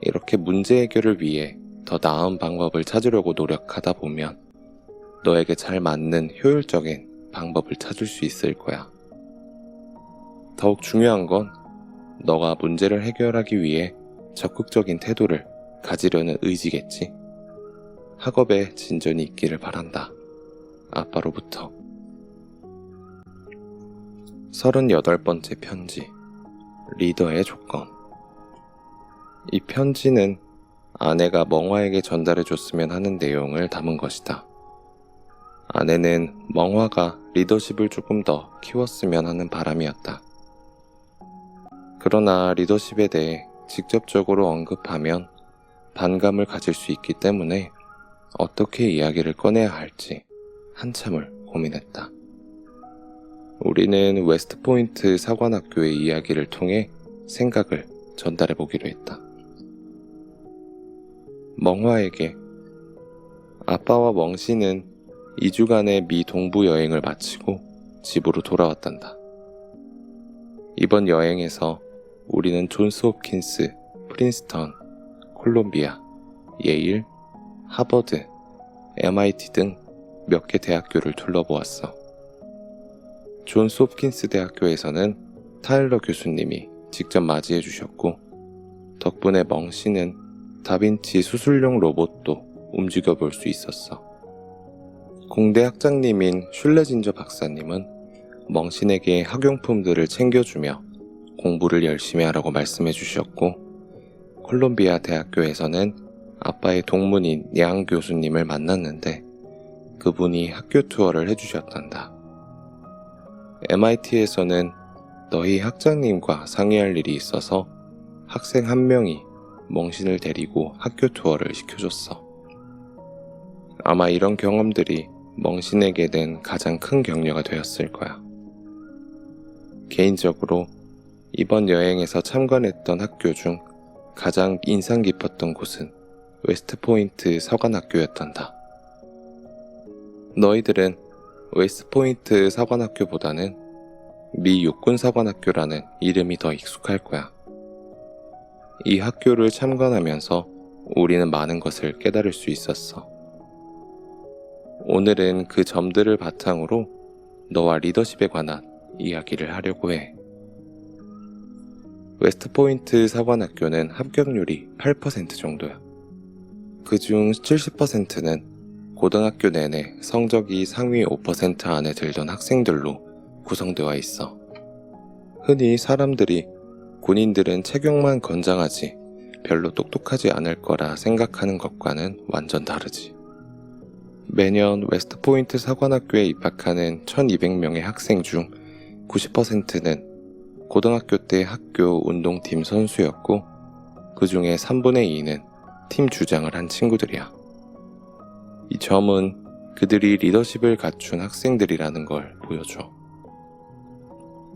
이렇게 문제 해결을 위해 더 나은 방법을 찾으려고 노력하다 보면 너에게 잘 맞는 효율적인 방법을 찾을 수 있을 거야. 더욱 중요한 건 너가 문제를 해결하기 위해 적극적인 태도를 가지려는 의지겠지. 학업에 진전이 있기를 바란다. 아빠로부터. 38번째 편지. 리더의 조건. 이 편지는 아내가 멍화에게 전달해줬으면 하는 내용을 담은 것이다. 아내는 멍화가 리더십을 조금 더 키웠으면 하는 바람이었다. 그러나 리더십에 대해 직접적으로 언급하면 반감을 가질 수 있기 때문에 어떻게 이야기를 꺼내야 할지 한참을 고민했다. 우리는 웨스트포인트 사관학교의 이야기를 통해 생각을 전달해보기로 했다. 멍화에게 아빠와 멍씨는 2주간의 미 동부 여행을 마치고 집으로 돌아왔단다. 이번 여행에서 우리는 존스 홉킨스, 프린스턴, 콜롬비아, 예일, 하버드, MIT 등 몇 개 대학교를 둘러보았어. 존스 홉킨스 대학교에서는 타일러 교수님이 직접 맞이해 주셨고 덕분에 멍씨는 다빈치 수술용 로봇도 움직여 볼 수 있었어. 공대 학장님인 슐레진저 박사님은 멍신에게 학용품들을 챙겨주며 공부를 열심히 하라고 말씀해 주셨고, 콜롬비아 대학교에서는 아빠의 동문인 양 교수님을 만났는데 그분이 학교 투어를 해주셨단다. MIT에서는 너희 학장님과 상의할 일이 있어서 학생 한 명이 멍신을 데리고 학교 투어를 시켜줬어. 아마 이런 경험들이 멍신에게 된 가장 큰 격려가 되었을 거야. 개인적으로 이번 여행에서 참관했던 학교 중 가장 인상 깊었던 곳은 웨스트포인트 서관학교였단다. 너희들은 웨스트포인트 서관학교보다는 미 육군서관학교라는 이름이 더 익숙할 거야. 이 학교를 참관하면서 우리는 많은 것을 깨달을 수 있었어. 오늘은 그 점들을 바탕으로 너와 리더십에 관한 이야기를 하려고 해. 웨스트포인트 서관학교는 합격률이 8% 정도야. 그중 70%는 고등학교 내내 성적이 상위 5% 안에 들던 학생들로 구성되어 있어. 흔히 사람들이 군인들은 체격만 건장하지 별로 똑똑하지 않을 거라 생각하는 것과는 완전 다르지. 매년 웨스트포인트 서관학교에 입학하는 1200명의 학생 중 90%는 고등학교 때 학교 운동팀 선수였고, 그 중에 3분의 2는 팀 주장을 한 친구들이야. 이 점은 그들이 리더십을 갖춘 학생들이라는 걸 보여줘.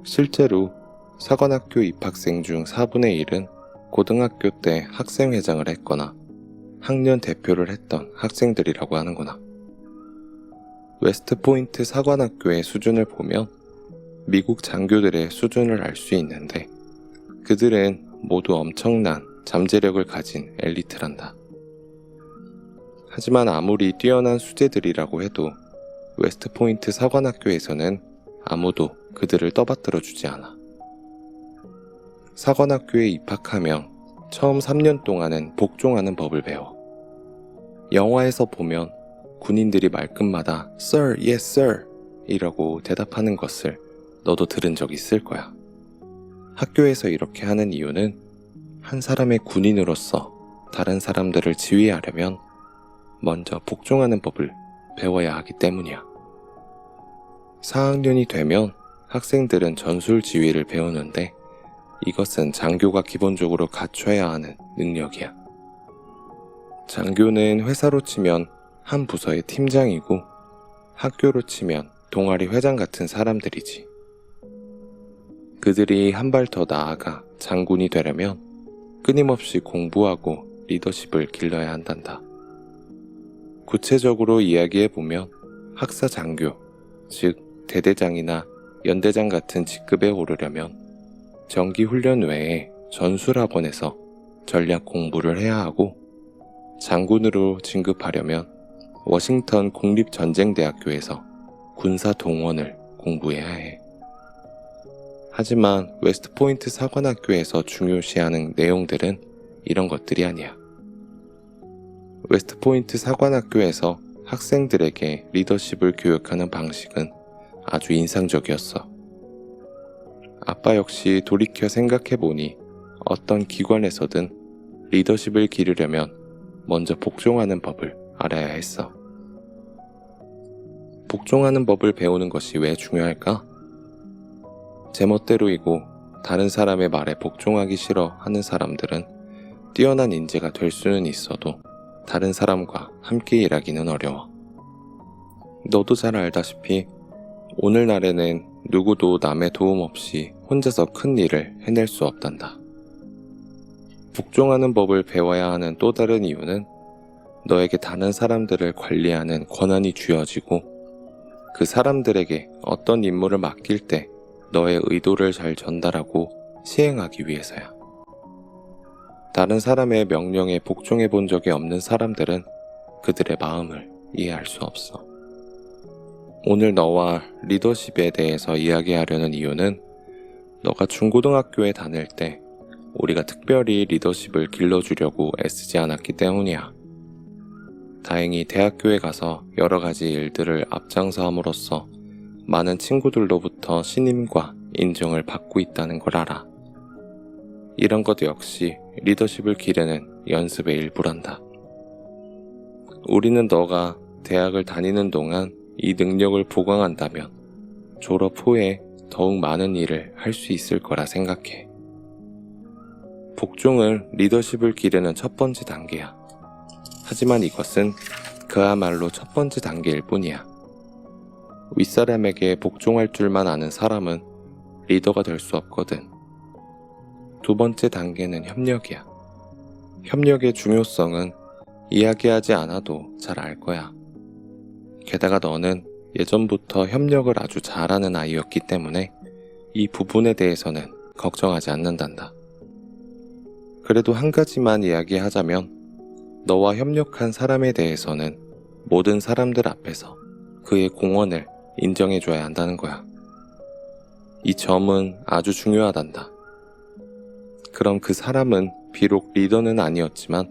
실제로 서관학교 입학생 중 4분의 1은 고등학교 때 학생회장을 했거나 학년 대표를 했던 학생들이라고 하는구나. 웨스트포인트 서관학교의 수준을 보면 미국 장교들의 수준을 알 수 있는데, 그들은 모두 엄청난 잠재력을 가진 엘리트란다. 하지만 아무리 뛰어난 수재들이라고 해도 웨스트포인트 서관학교에서는 아무도 그들을 떠받들어 주지 않아. 서관학교에 입학하면 처음 3년 동안은 복종하는 법을 배워. 영화에서 보면 군인들이 말끝마다 Sir, yes sir 이라고 대답하는 것을 너도 들은 적 있을 거야. 학교에서 이렇게 하는 이유는 한 사람의 군인으로서 다른 사람들을 지휘하려면 먼저 복종하는 법을 배워야 하기 때문이야. 4학년이 되면 학생들은 전술 지휘를 배우는데, 이것은 장교가 기본적으로 갖춰야 하는 능력이야. 장교는 회사로 치면 한 부서의 팀장이고, 학교로 치면 동아리 회장 같은 사람들이지. 그들이 한 발 더 나아가 장군이 되려면 끊임없이 공부하고 리더십을 길러야 한단다. 구체적으로 이야기해보면 학사 장교, 즉 대대장이나 연대장 같은 직급에 오르려면 정기훈련 외에 전술학원에서 전략 공부를 해야 하고, 장군으로 진급하려면 워싱턴 국립전쟁대학교에서 군사동원을 공부해야 해. 하지만 웨스트포인트 서관학교에서 중요시하는 내용들은 이런 것들이 아니야. 웨스트포인트 서관학교에서 학생들에게 리더십을 교육하는 방식은 아주 인상적이었어. 아빠 역시 돌이켜 생각해보니 어떤 기관에서든 리더십을 기르려면 먼저 복종하는 법을 알아야 했어. 복종하는 법을 배우는 것이 왜 중요할까? 제멋대로이고 다른 사람의 말에 복종하기 싫어 하는 사람들은 뛰어난 인재가 될 수는 있어도 다른 사람과 함께 일하기는 어려워. 너도 잘 알다시피 오늘날에는 누구도 남의 도움 없이 혼자서 큰 일을 해낼 수 없단다. 복종하는 법을 배워야 하는 또 다른 이유는 너에게 다른 사람들을 관리하는 권한이 쥐어지고, 그 사람들에게 어떤 임무를 맡길 때 너의 의도를 잘 전달하고 시행하기 위해서야. 다른 사람의 명령에 복종해 본 적이 없는 사람들은 그들의 마음을 이해할 수 없어. 오늘 너와 리더십에 대해서 이야기하려는 이유는 너가 중고등학교에 다닐 때 우리가 특별히 리더십을 길러주려고 애쓰지 않았기 때문이야. 다행히 대학교에 가서 여러 가지 일들을 앞장서 함으로써 많은 친구들로부터 신임과 인정을 받고 있다는 걸 알아. 이런 것 역시 리더십을 기르는 연습의 일부란다. 우리는 너가 대학을 다니는 동안 이 능력을 보강한다면 졸업 후에 더욱 많은 일을 할 수 있을 거라 생각해. 복종은 리더십을 기르는 첫 번째 단계야. 하지만 이것은 그야말로 첫 번째 단계일 뿐이야. 윗사람에게 복종할 줄만 아는 사람은 리더가 될 수 없거든. 두 번째 단계는 협력이야. 협력의 중요성은 이야기하지 않아도 잘 알 거야. 게다가 너는 예전부터 협력을 아주 잘하는 아이였기 때문에 이 부분에 대해서는 걱정하지 않는단다. 그래도 한 가지만 이야기하자면 너와 협력한 사람에 대해서는 모든 사람들 앞에서 그의 공헌을 인정해줘야 한다는 거야. 이 점은 아주 중요하단다. 그럼 그 사람은 비록 리더는 아니었지만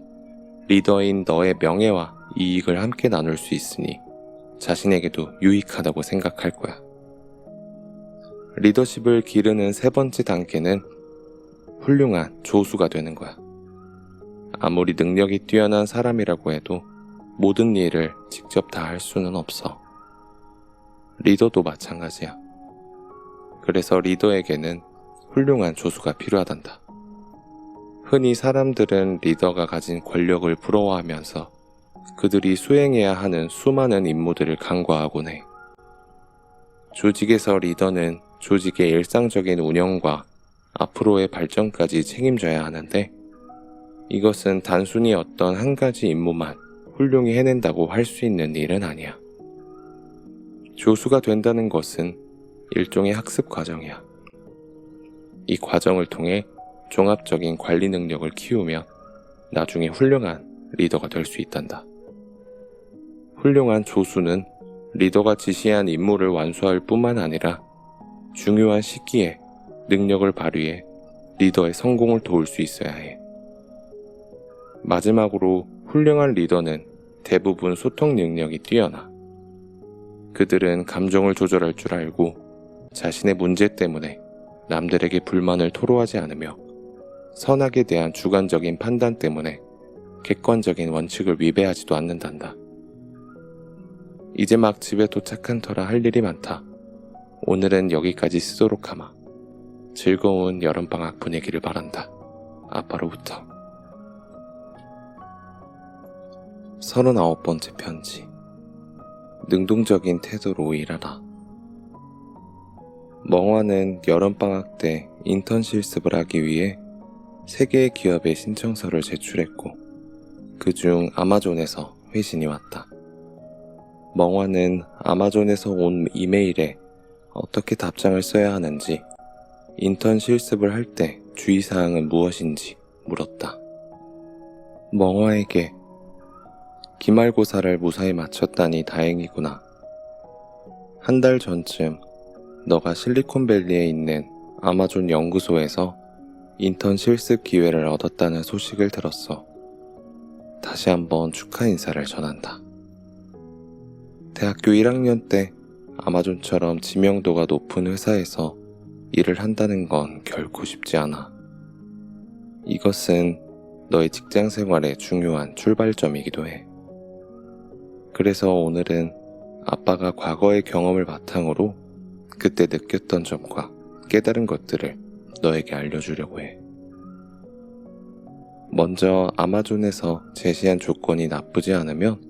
리더인 너의 명예와 이익을 함께 나눌 수 있으니 자신에게도 유익하다고 생각할 거야. 리더십을 기르는 세 번째 단계는 훌륭한 조수가 되는 거야. 아무리 능력이 뛰어난 사람이라고 해도 모든 일을 직접 다 할 수는 없어. 리더도 마찬가지야. 그래서 리더에게는 훌륭한 조수가 필요하단다. 흔히 사람들은 리더가 가진 권력을 부러워하면서 그들이 수행해야 하는 수많은 임무들을 간과하곤 해. 조직에서 리더는 조직의 일상적인 운영과 앞으로의 발전까지 책임져야 하는데 이것은 단순히 어떤 한 가지 임무만 훌륭히 해낸다고 할 수 있는 일은 아니야. 조수가 된다는 것은 일종의 학습 과정이야. 이 과정을 통해 종합적인 관리 능력을 키우며 나중에 훌륭한 리더가 될 수 있단다. 훌륭한 조수는 리더가 지시한 임무를 완수할 뿐만 아니라 중요한 시기에 능력을 발휘해 리더의 성공을 도울 수 있어야 해. 마지막으로 훌륭한 리더는 대부분 소통 능력이 뛰어나. 그들은 감정을 조절할 줄 알고 자신의 문제 때문에 남들에게 불만을 토로하지 않으며 선악에 대한 주관적인 판단 때문에 객관적인 원칙을 위배하지도 않는단다. 이제 막 집에 도착한 터라 할 일이 많다. 오늘은 여기까지 쓰도록 하마. 즐거운 여름방학 보내기를 바란다. 아빠로부터. 39번째 편지. 능동적인 태도로 일하라. 멍화는 여름방학 때 인턴 실습을 하기 위해 3개의 기업에 신청서를 제출했고 그중 아마존에서 회신이 왔다. 멍화는 아마존에서 온 이메일에 어떻게 답장을 써야 하는지, 인턴 실습을 할 때 주의사항은 무엇인지 물었다. 멍화에게 기말고사를 무사히 마쳤다니 다행이구나. 한 달 전쯤 너가 실리콘밸리에 있는 아마존 연구소에서 인턴 실습 기회를 얻었다는 소식을 들었어. 다시 한번 축하 인사를 전한다. 대학교 1학년 때 아마존처럼 지명도가 높은 회사에서 일을 한다는 건 결코 쉽지 않아. 이것은 너의 직장 생활의 중요한 출발점이기도 해. 그래서 오늘은 아빠가 과거의 경험을 바탕으로 그때 느꼈던 점과 깨달은 것들을 너에게 알려주려고 해. 먼저 아마존에서 제시한 조건이 나쁘지 않으면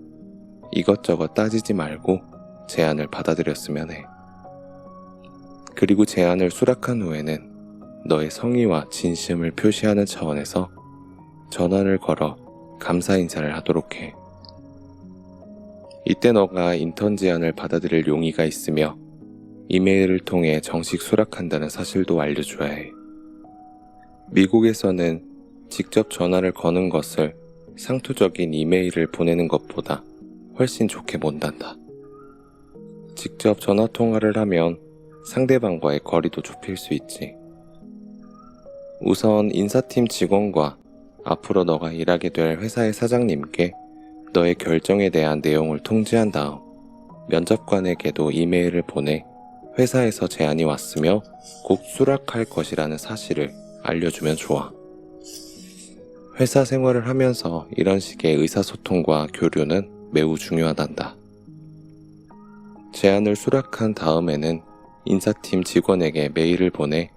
이것저것 따지지 말고 제안을 받아들였으면 해. 그리고 제안을 수락한 후에는 너의 성의와 진심을 표시하는 차원에서 전화를 걸어 감사 인사를 하도록 해. 이때 너가 인턴 제안을 받아들일 용의가 있으며 이메일을 통해 정식 수락한다는 사실도 알려줘야 해. 미국에서는 직접 전화를 거는 것을 상투적인 이메일을 보내는 것보다 훨씬 좋게 본단다. 직접 전화통화를 하면 상대방과의 거리도 좁힐 수 있지. 우선 인사팀 직원과 앞으로 너가 일하게 될 회사의 사장님께 너의 결정에 대한 내용을 통지한 다음 면접관에게도 이메일을 보내 회사에서 제안이 왔으며 곧 수락할 것이라는 사실을 알려주면 좋아. 회사 생활을 하면서 이런 식의 의사소통과 교류는 매우 중요하단다. 제안을 수락한 다음에는 인사팀 직원에게 메일을 보내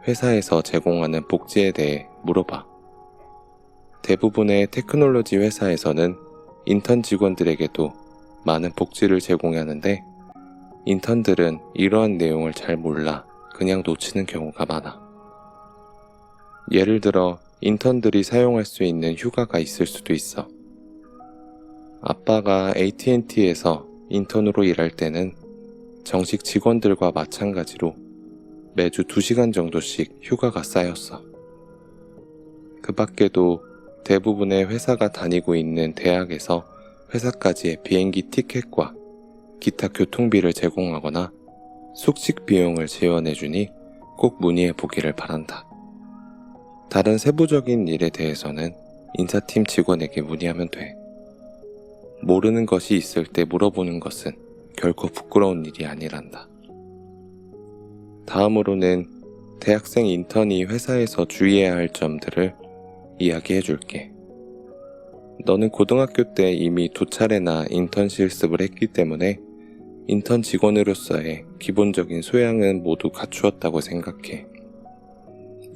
회사에서 제공하는 복지에 대해 물어봐. 대부분의 테크놀로지 회사에서는 인턴 직원들에게도 많은 복지를 제공하는데 인턴들은 이러한 내용을 잘 몰라 그냥 놓치는 경우가 많아. 예를 들어 인턴들이 사용할 수 있는 휴가가 있을 수도 있어. 아빠가 AT&T에서 인턴으로 일할 때는 정식 직원들과 마찬가지로 매주 2시간 정도씩 휴가가 쌓였어. 그 밖에도 대부분의 회사가 다니고 있는 대학에서 회사까지의 비행기 티켓과 기타 교통비를 제공하거나 숙식 비용을 지원해주니 꼭 문의해 보기를 바란다. 다른 세부적인 일에 대해서는 인사팀 직원에게 문의하면 돼. 모르는 것이 있을 때 물어보는 것은 결코 부끄러운 일이 아니란다. 다음으로는 대학생 인턴이 회사에서 주의해야 할 점들을 이야기해 줄게. 너는 고등학교 때 이미 2차례나 인턴 실습을 했기 때문에 인턴 직원으로서의 기본적인 소양은 모두 갖추었다고 생각해.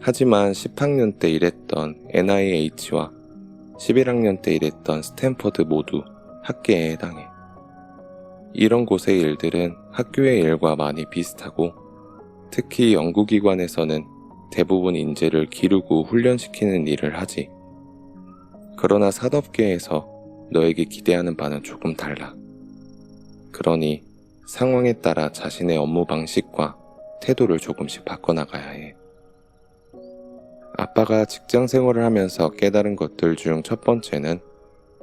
하지만 10학년 때 일했던 NIH와 11학년 때 일했던 스탠퍼드 모두 학계에 해당해. 이런 곳의 일들은 학교의 일과 많이 비슷하고 특히 연구기관에서는 대부분 인재를 기르고 훈련시키는 일을 하지. 그러나 산업계에서 너에게 기대하는 바는 조금 달라. 그러니 상황에 따라 자신의 업무 방식과 태도를 조금씩 바꿔나가야 해. 아빠가 직장 생활을 하면서 깨달은 것들 중 첫 번째는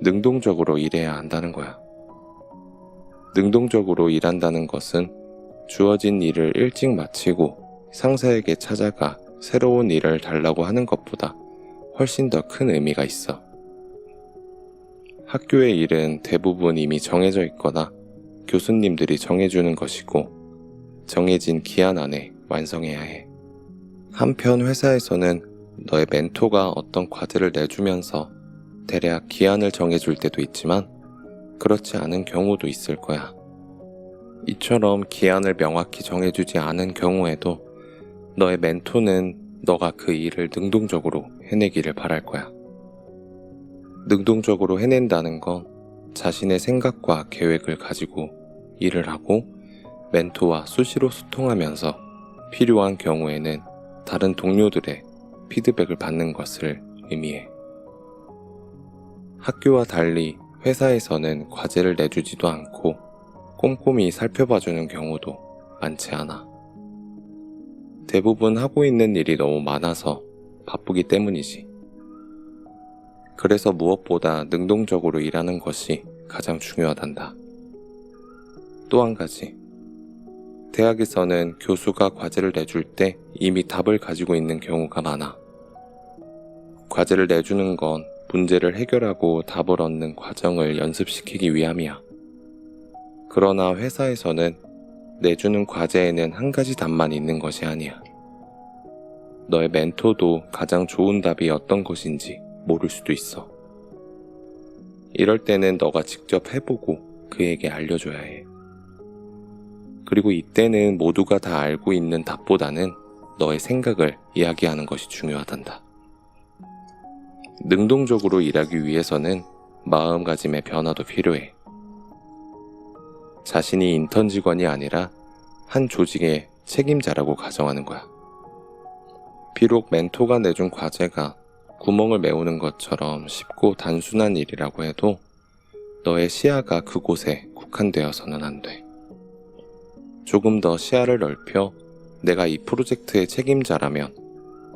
능동적으로 일해야 한다는 거야. 능동적으로 일한다는 것은 주어진 일을 일찍 마치고 상사에게 찾아가 새로운 일을 달라고 하는 것보다 훨씬 더 큰 의미가 있어. 학교의 일은 대부분 이미 정해져 있거나 교수님들이 정해주는 것이고 정해진 기한 안에 완성해야 해. 한편 회사에서는 너의 멘토가 어떤 과제를 내주면서 대략 기한을 정해줄 때도 있지만 그렇지 않은 경우도 있을 거야. 이처럼 기한을 명확히 정해주지 않은 경우에도 너의 멘토는 너가 그 일을 능동적으로 해내기를 바랄 거야. 능동적으로 해낸다는 건 자신의 생각과 계획을 가지고 일을 하고 멘토와 수시로 소통하면서 필요한 경우에는 다른 동료들의 피드백을 받는 것을 의미해. 학교와 달리 회사에서는 과제를 내주지도 않고 꼼꼼히 살펴봐주는 경우도 많지 않아. 대부분 하고 있는 일이 너무 많아서 바쁘기 때문이지. 그래서 무엇보다 능동적으로 일하는 것이 가장 중요하단다. 또 한 가지. 대학에서는 교수가 과제를 내줄 때 이미 답을 가지고 있는 경우가 많아. 과제를 내주는 건 문제를 해결하고 답을 얻는 과정을 연습시키기 위함이야. 그러나 회사에서는 내주는 과제에는 한 가지 답만 있는 것이 아니야. 너의 멘토도 가장 좋은 답이 어떤 것인지 모를 수도 있어. 이럴 때는 너가 직접 해보고 그에게 알려줘야 해. 그리고 이때는 모두가 다 알고 있는 답보다는 너의 생각을 이야기하는 것이 중요하단다. 능동적으로 일하기 위해서는 마음가짐의 변화도 필요해. 자신이 인턴 직원이 아니라 한 조직의 책임자라고 가정하는 거야. 비록 멘토가 내준 과제가 구멍을 메우는 것처럼 쉽고 단순한 일이라고 해도 너의 시야가 그곳에 국한되어서는 안 돼. 조금 더 시야를 넓혀 내가 이 프로젝트의 책임자라면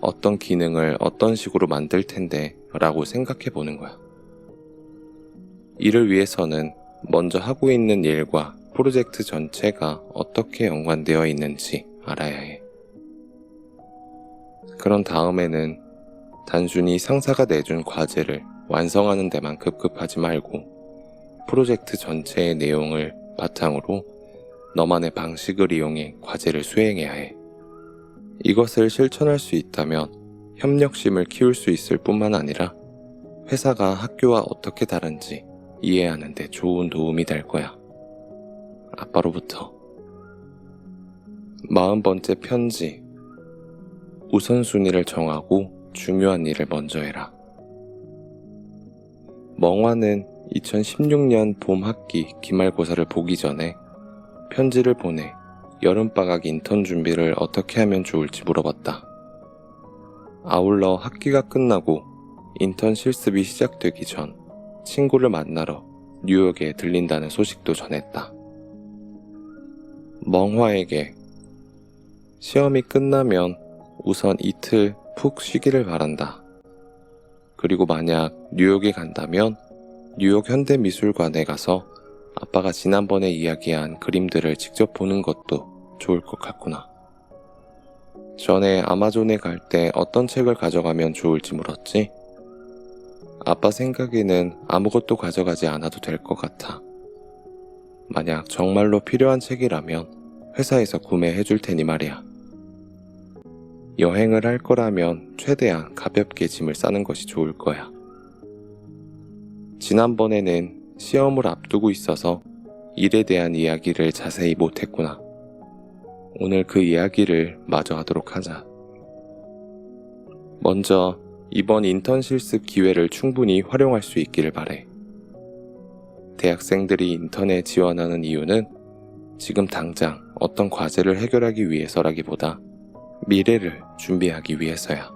어떤 기능을 어떤 식으로 만들 텐데 라고 생각해 보는 거야. 이를 위해서는 먼저 하고 있는 일과 프로젝트 전체가 어떻게 연관되어 있는지 알아야 해. 그런 다음에는 단순히 상사가 내준 과제를 완성하는 데만 급급하지 말고 프로젝트 전체의 내용을 바탕으로 너만의 방식을 이용해 과제를 수행해야 해. 이것을 실천할 수 있다면 협력심을 키울 수 있을 뿐만 아니라 회사가 학교와 어떻게 다른지 이해하는 데 좋은 도움이 될 거야. 아빠로부터. 40번째 편지. 우선순위를 정하고 중요한 일을 먼저 해라. 멍화는 2016년 봄 학기 기말고사를 보기 전에 편지를 보내 여름방학 인턴 준비를 어떻게 하면 좋을지 물어봤다. 아울러 학기가 끝나고 인턴 실습이 시작되기 전 친구를 만나러 뉴욕에 들린다는 소식도 전했다. 멍화에게 시험이 끝나면 우선 이틀 푹 쉬기를 바란다. 그리고 만약 뉴욕에 간다면 뉴욕 현대미술관에 가서 아빠가 지난번에 이야기한 그림들을 직접 보는 것도 좋을 것 같구나. 전에 아마존에 갈 때 어떤 책을 가져가면 좋을지 물었지? 아빠 생각에는 아무것도 가져가지 않아도 될 것 같아. 만약 정말로 필요한 책이라면 회사에서 구매해 줄 테니 말이야. 여행을 할 거라면 최대한 가볍게 짐을 싸는 것이 좋을 거야. 지난번에는 시험을 앞두고 있어서 일에 대한 이야기를 자세히 못했구나. 오늘 그 이야기를 마저 하도록 하자. 먼저 이번 인턴 실습 기회를 충분히 활용할 수 있기를 바래. 대학생들이 인턴에 지원하는 이유는 지금 당장 어떤 과제를 해결하기 위해서라기보다 미래를 준비하기 위해서야.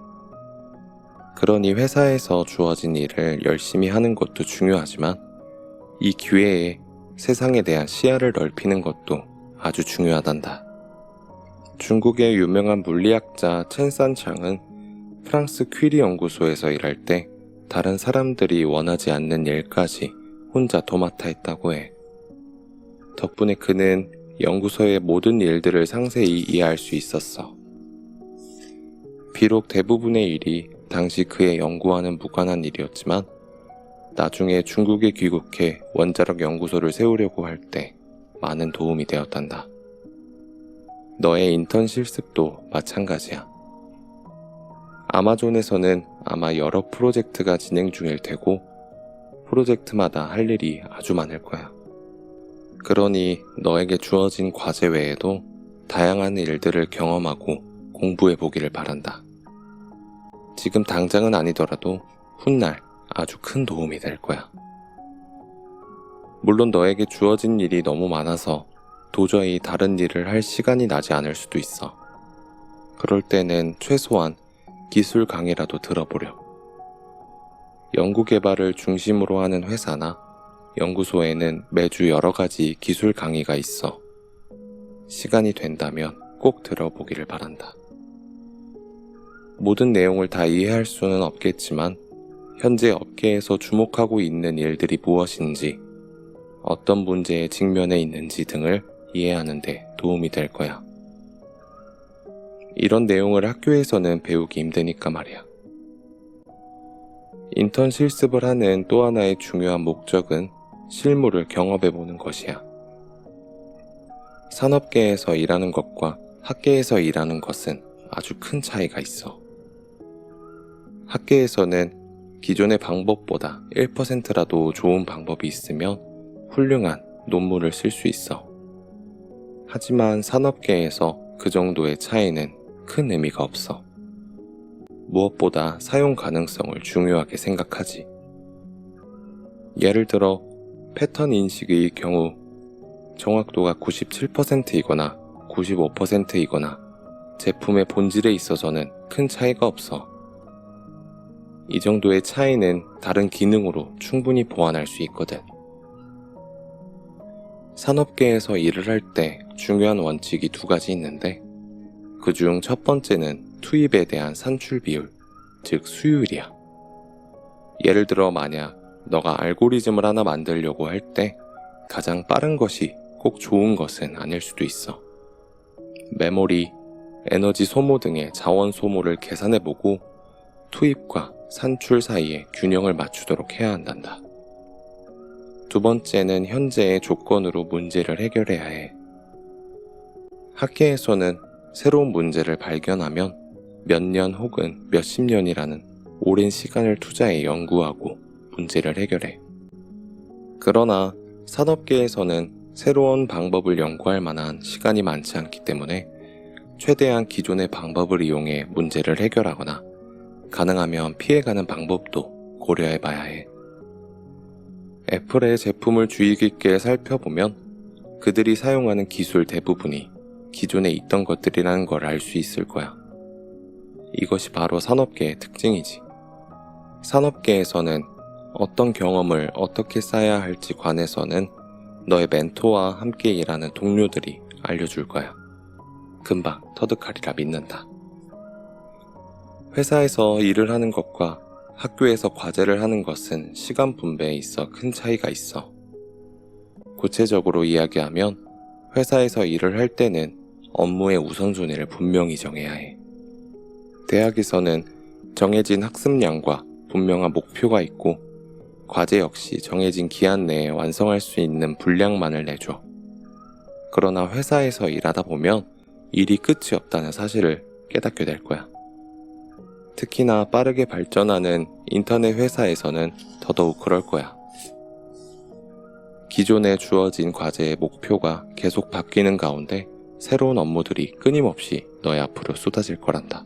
그러니 회사에서 주어진 일을 열심히 하는 것도 중요하지만 이 기회에 세상에 대한 시야를 넓히는 것도 아주 중요하단다. 중국의 유명한 물리학자 첸산창은 프랑스 퀴리 연구소에서 일할 때 다른 사람들이 원하지 않는 일까지 혼자 도맡아 했다고 해. 덕분에 그는 연구소의 모든 일들을 상세히 이해할 수 있었어. 비록 대부분의 일이 당시 그의 연구와는 무관한 일이었지만 나중에 중국에 귀국해 원자력 연구소를 세우려고 할 때 많은 도움이 되었단다. 너의 인턴 실습도 마찬가지야. 아마존에서는 아마 여러 프로젝트가 진행 중일 테고 프로젝트마다 할 일이 아주 많을 거야. 그러니 너에게 주어진 과제 외에도 다양한 일들을 경험하고 공부해 보기를 바란다. 지금 당장은 아니더라도 훗날 아주 큰 도움이 될 거야. 물론 너에게 주어진 일이 너무 많아서 도저히 다른 일을 할 시간이 나지 않을 수도 있어. 그럴 때는 최소한 기술 강의라도 들어보렴. 연구개발을 중심으로 하는 회사나 연구소에는 매주 여러 가지 기술 강의가 있어. 시간이 된다면 꼭 들어보기를 바란다. 모든 내용을 다 이해할 수는 없겠지만 현재 업계에서 주목하고 있는 일들이 무엇인지, 어떤 문제에 직면해 있는지 등을 이해하는 데 도움이 될 거야. 이런 내용을 학교에서는 배우기 힘드니까 말이야. 인턴 실습을 하는 또 하나의 중요한 목적은 실무를 경험해보는 것이야. 산업계에서 일하는 것과 학계에서 일하는 것은 아주 큰 차이가 있어. 학계에서는 기존의 방법보다 1%라도 좋은 방법이 있으면 훌륭한 논문을 쓸 수 있어. 하지만 산업계에서 그 정도의 차이는 큰 의미가 없어. 무엇보다 사용 가능성을 중요하게 생각하지. 예를 들어 패턴 인식의 경우 정확도가 97%이거나 95%이거나 제품의 본질에 있어서는 큰 차이가 없어. 이 정도의 차이는 다른 기능으로 충분히 보완할 수 있거든. 산업계에서 일을 할 때 중요한 원칙이 두 가지 있는데 그중 첫 번째는 투입에 대한 산출 비율, 즉 수율이야. 예를 들어 만약 너가 알고리즘을 하나 만들려고 할 때 가장 빠른 것이 꼭 좋은 것은 아닐 수도 있어. 메모리, 에너지 소모 등의 자원 소모를 계산해보고 투입과 산출 사이에 균형을 맞추도록 해야 한단다. 두 번째는 현재의 조건으로 문제를 해결해야 해. 학계에서는 새로운 문제를 발견하면 몇 년 혹은 몇십 년이라는 오랜 시간을 투자해 연구하고 문제를 해결해. 그러나 산업계에서는 새로운 방법을 연구할 만한 시간이 많지 않기 때문에 최대한 기존의 방법을 이용해 문제를 해결하거나 가능하면 피해가는 방법도 고려해 봐야 해. 애플의 제품을 주의 깊게 살펴보면 그들이 사용하는 기술 대부분이 기존에 있던 것들이라는 걸 알 수 있을 거야. 이것이 바로 산업계의 특징이지. 산업계에서는 어떤 경험을 어떻게 쌓아야 할지 관해서는 너의 멘토와 함께 일하는 동료들이 알려줄 거야. 금방 터득하리라 믿는다. 회사에서 일을 하는 것과 학교에서 과제를 하는 것은 시간 분배에 있어 큰 차이가 있어. 구체적으로 이야기하면 회사에서 일을 할 때는 업무의 우선순위를 분명히 정해야 해. 대학에서는 정해진 학습량과 분명한 목표가 있고 과제 역시 정해진 기한 내에 완성할 수 있는 분량만을 내줘. 그러나 회사에서 일하다 보면 일이 끝이 없다는 사실을 깨닫게 될 거야. 특히나 빠르게 발전하는 인터넷 회사에서는 더더욱 그럴 거야. 기존에 주어진 과제의 목표가 계속 바뀌는 가운데 새로운 업무들이 끊임없이 너의 앞으로 쏟아질 거란다.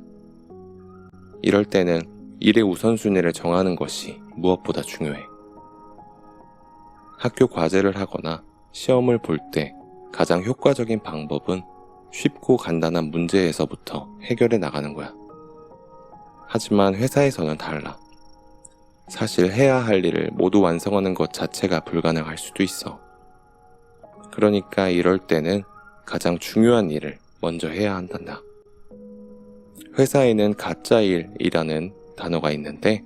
이럴 때는 일의 우선순위를 정하는 것이 무엇보다 중요해. 학교 과제를 하거나 시험을 볼 때 가장 효과적인 방법은 쉽고 간단한 문제에서부터 해결해 나가는 거야. 하지만 회사에서는 달라. 사실 해야 할 일을 모두 완성하는 것 자체가 불가능할 수도 있어. 그러니까 이럴 때는 가장 중요한 일을 먼저 해야 한단다. 회사에는 가짜 일이라는 단어가 있는데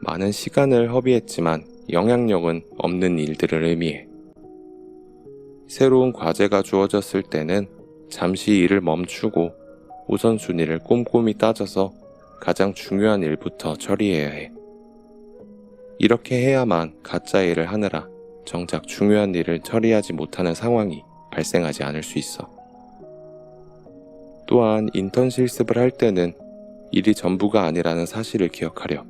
많은 시간을 허비했지만 영향력은 없는 일들을 의미해. 새로운 과제가 주어졌을 때는 잠시 일을 멈추고 우선순위를 꼼꼼히 따져서 가장 중요한 일부터 처리해야 해. 이렇게 해야만 가짜 일을 하느라 정작 중요한 일을 처리하지 못하는 상황이 발생하지 않을 수 있어. 또한 인턴 실습을 할 때는 일이 전부가 아니라는 사실을 기억하렴.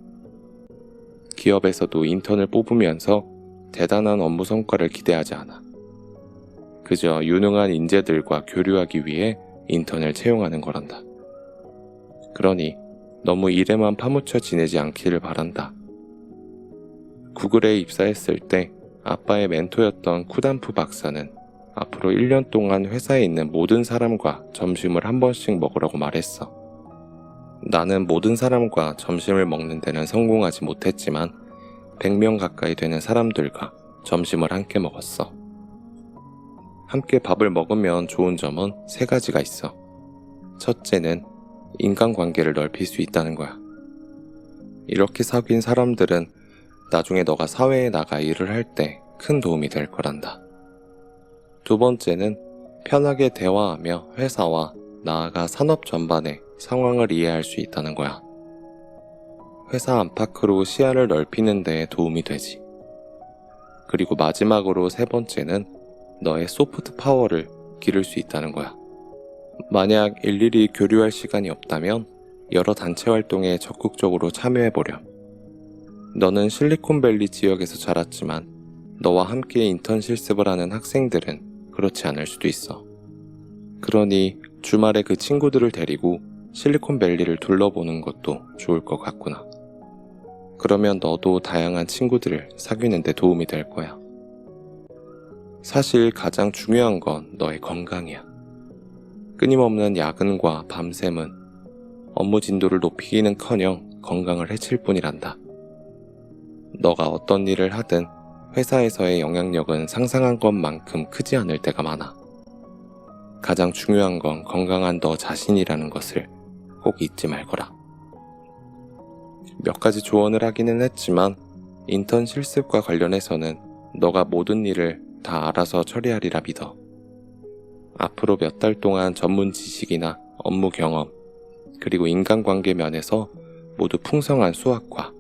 기업에서도 인턴을 뽑으면서 대단한 업무 성과를 기대하지 않아. 그저 유능한 인재들과 교류하기 위해 인턴을 채용하는 거란다. 그러니 너무 일에만 파묻혀 지내지 않기를 바란다. 구글에 입사했을 때 아빠의 멘토였던 쿠단프 박사는 앞으로 1년 동안 회사에 있는 모든 사람과 점심을 한 번씩 먹으라고 말했어. 나는 모든 사람과 점심을 먹는 데는 성공하지 못했지만 100명 가까이 되는 사람들과 점심을 함께 먹었어. 함께 밥을 먹으면 좋은 점은 3가지가 있어. 첫째는 인간관계를 넓힐 수 있다는 거야. 이렇게 사귄 사람들은 나중에 너가 사회에 나가 일을 할 때 큰 도움이 될 거란다. 두 번째는 편하게 대화하며 회사와 나아가 산업 전반의 상황을 이해할 수 있다는 거야. 회사 안팎으로 시야를 넓히는 데 도움이 되지. 그리고 마지막으로 3번째는 너의 소프트 파워를 기를 수 있다는 거야. 만약 일일이 교류할 시간이 없다면 여러 단체 활동에 적극적으로 참여해보렴. 너는 실리콘밸리 지역에서 자랐지만 너와 함께 인턴 실습을 하는 학생들은 그렇지 않을 수도 있어. 그러니 주말에 그 친구들을 데리고 실리콘밸리를 둘러보는 것도 좋을 것 같구나. 그러면 너도 다양한 친구들을 사귀는 데 도움이 될 거야. 사실 가장 중요한 건 너의 건강이야. 끊임없는 야근과 밤샘은 업무 진도를 높이기는커녕 건강을 해칠 뿐이란다. 너가 어떤 일을 하든 회사에서의 영향력은 상상한 것만큼 크지 않을 때가 많아. 가장 중요한 건 건강한 너 자신이라는 것을 꼭 잊지 말거라. 몇 가지 조언을 하기는 했지만 인턴 실습과 관련해서는 너가 모든 일을 다 알아서 처리하리라 믿어. 앞으로 몇 달 동안 전문 지식이나 업무 경험, 그리고 인간관계 면에서 모두 풍성한 수확과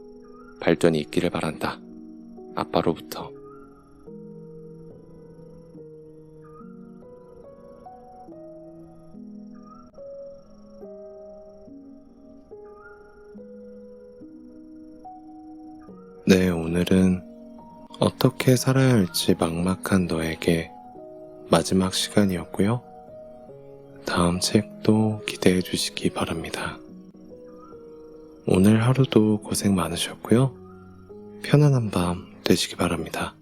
발전이 있기를 바란다. 아빠로부터. 네, 오늘은 어떻게 살아야 할지 막막한 너에게 마지막 시간이었고요. 다음 책도 기대해 주시기 바랍니다. 오늘 하루도 고생 많으셨고요. 편안한 밤 되시기 바랍니다.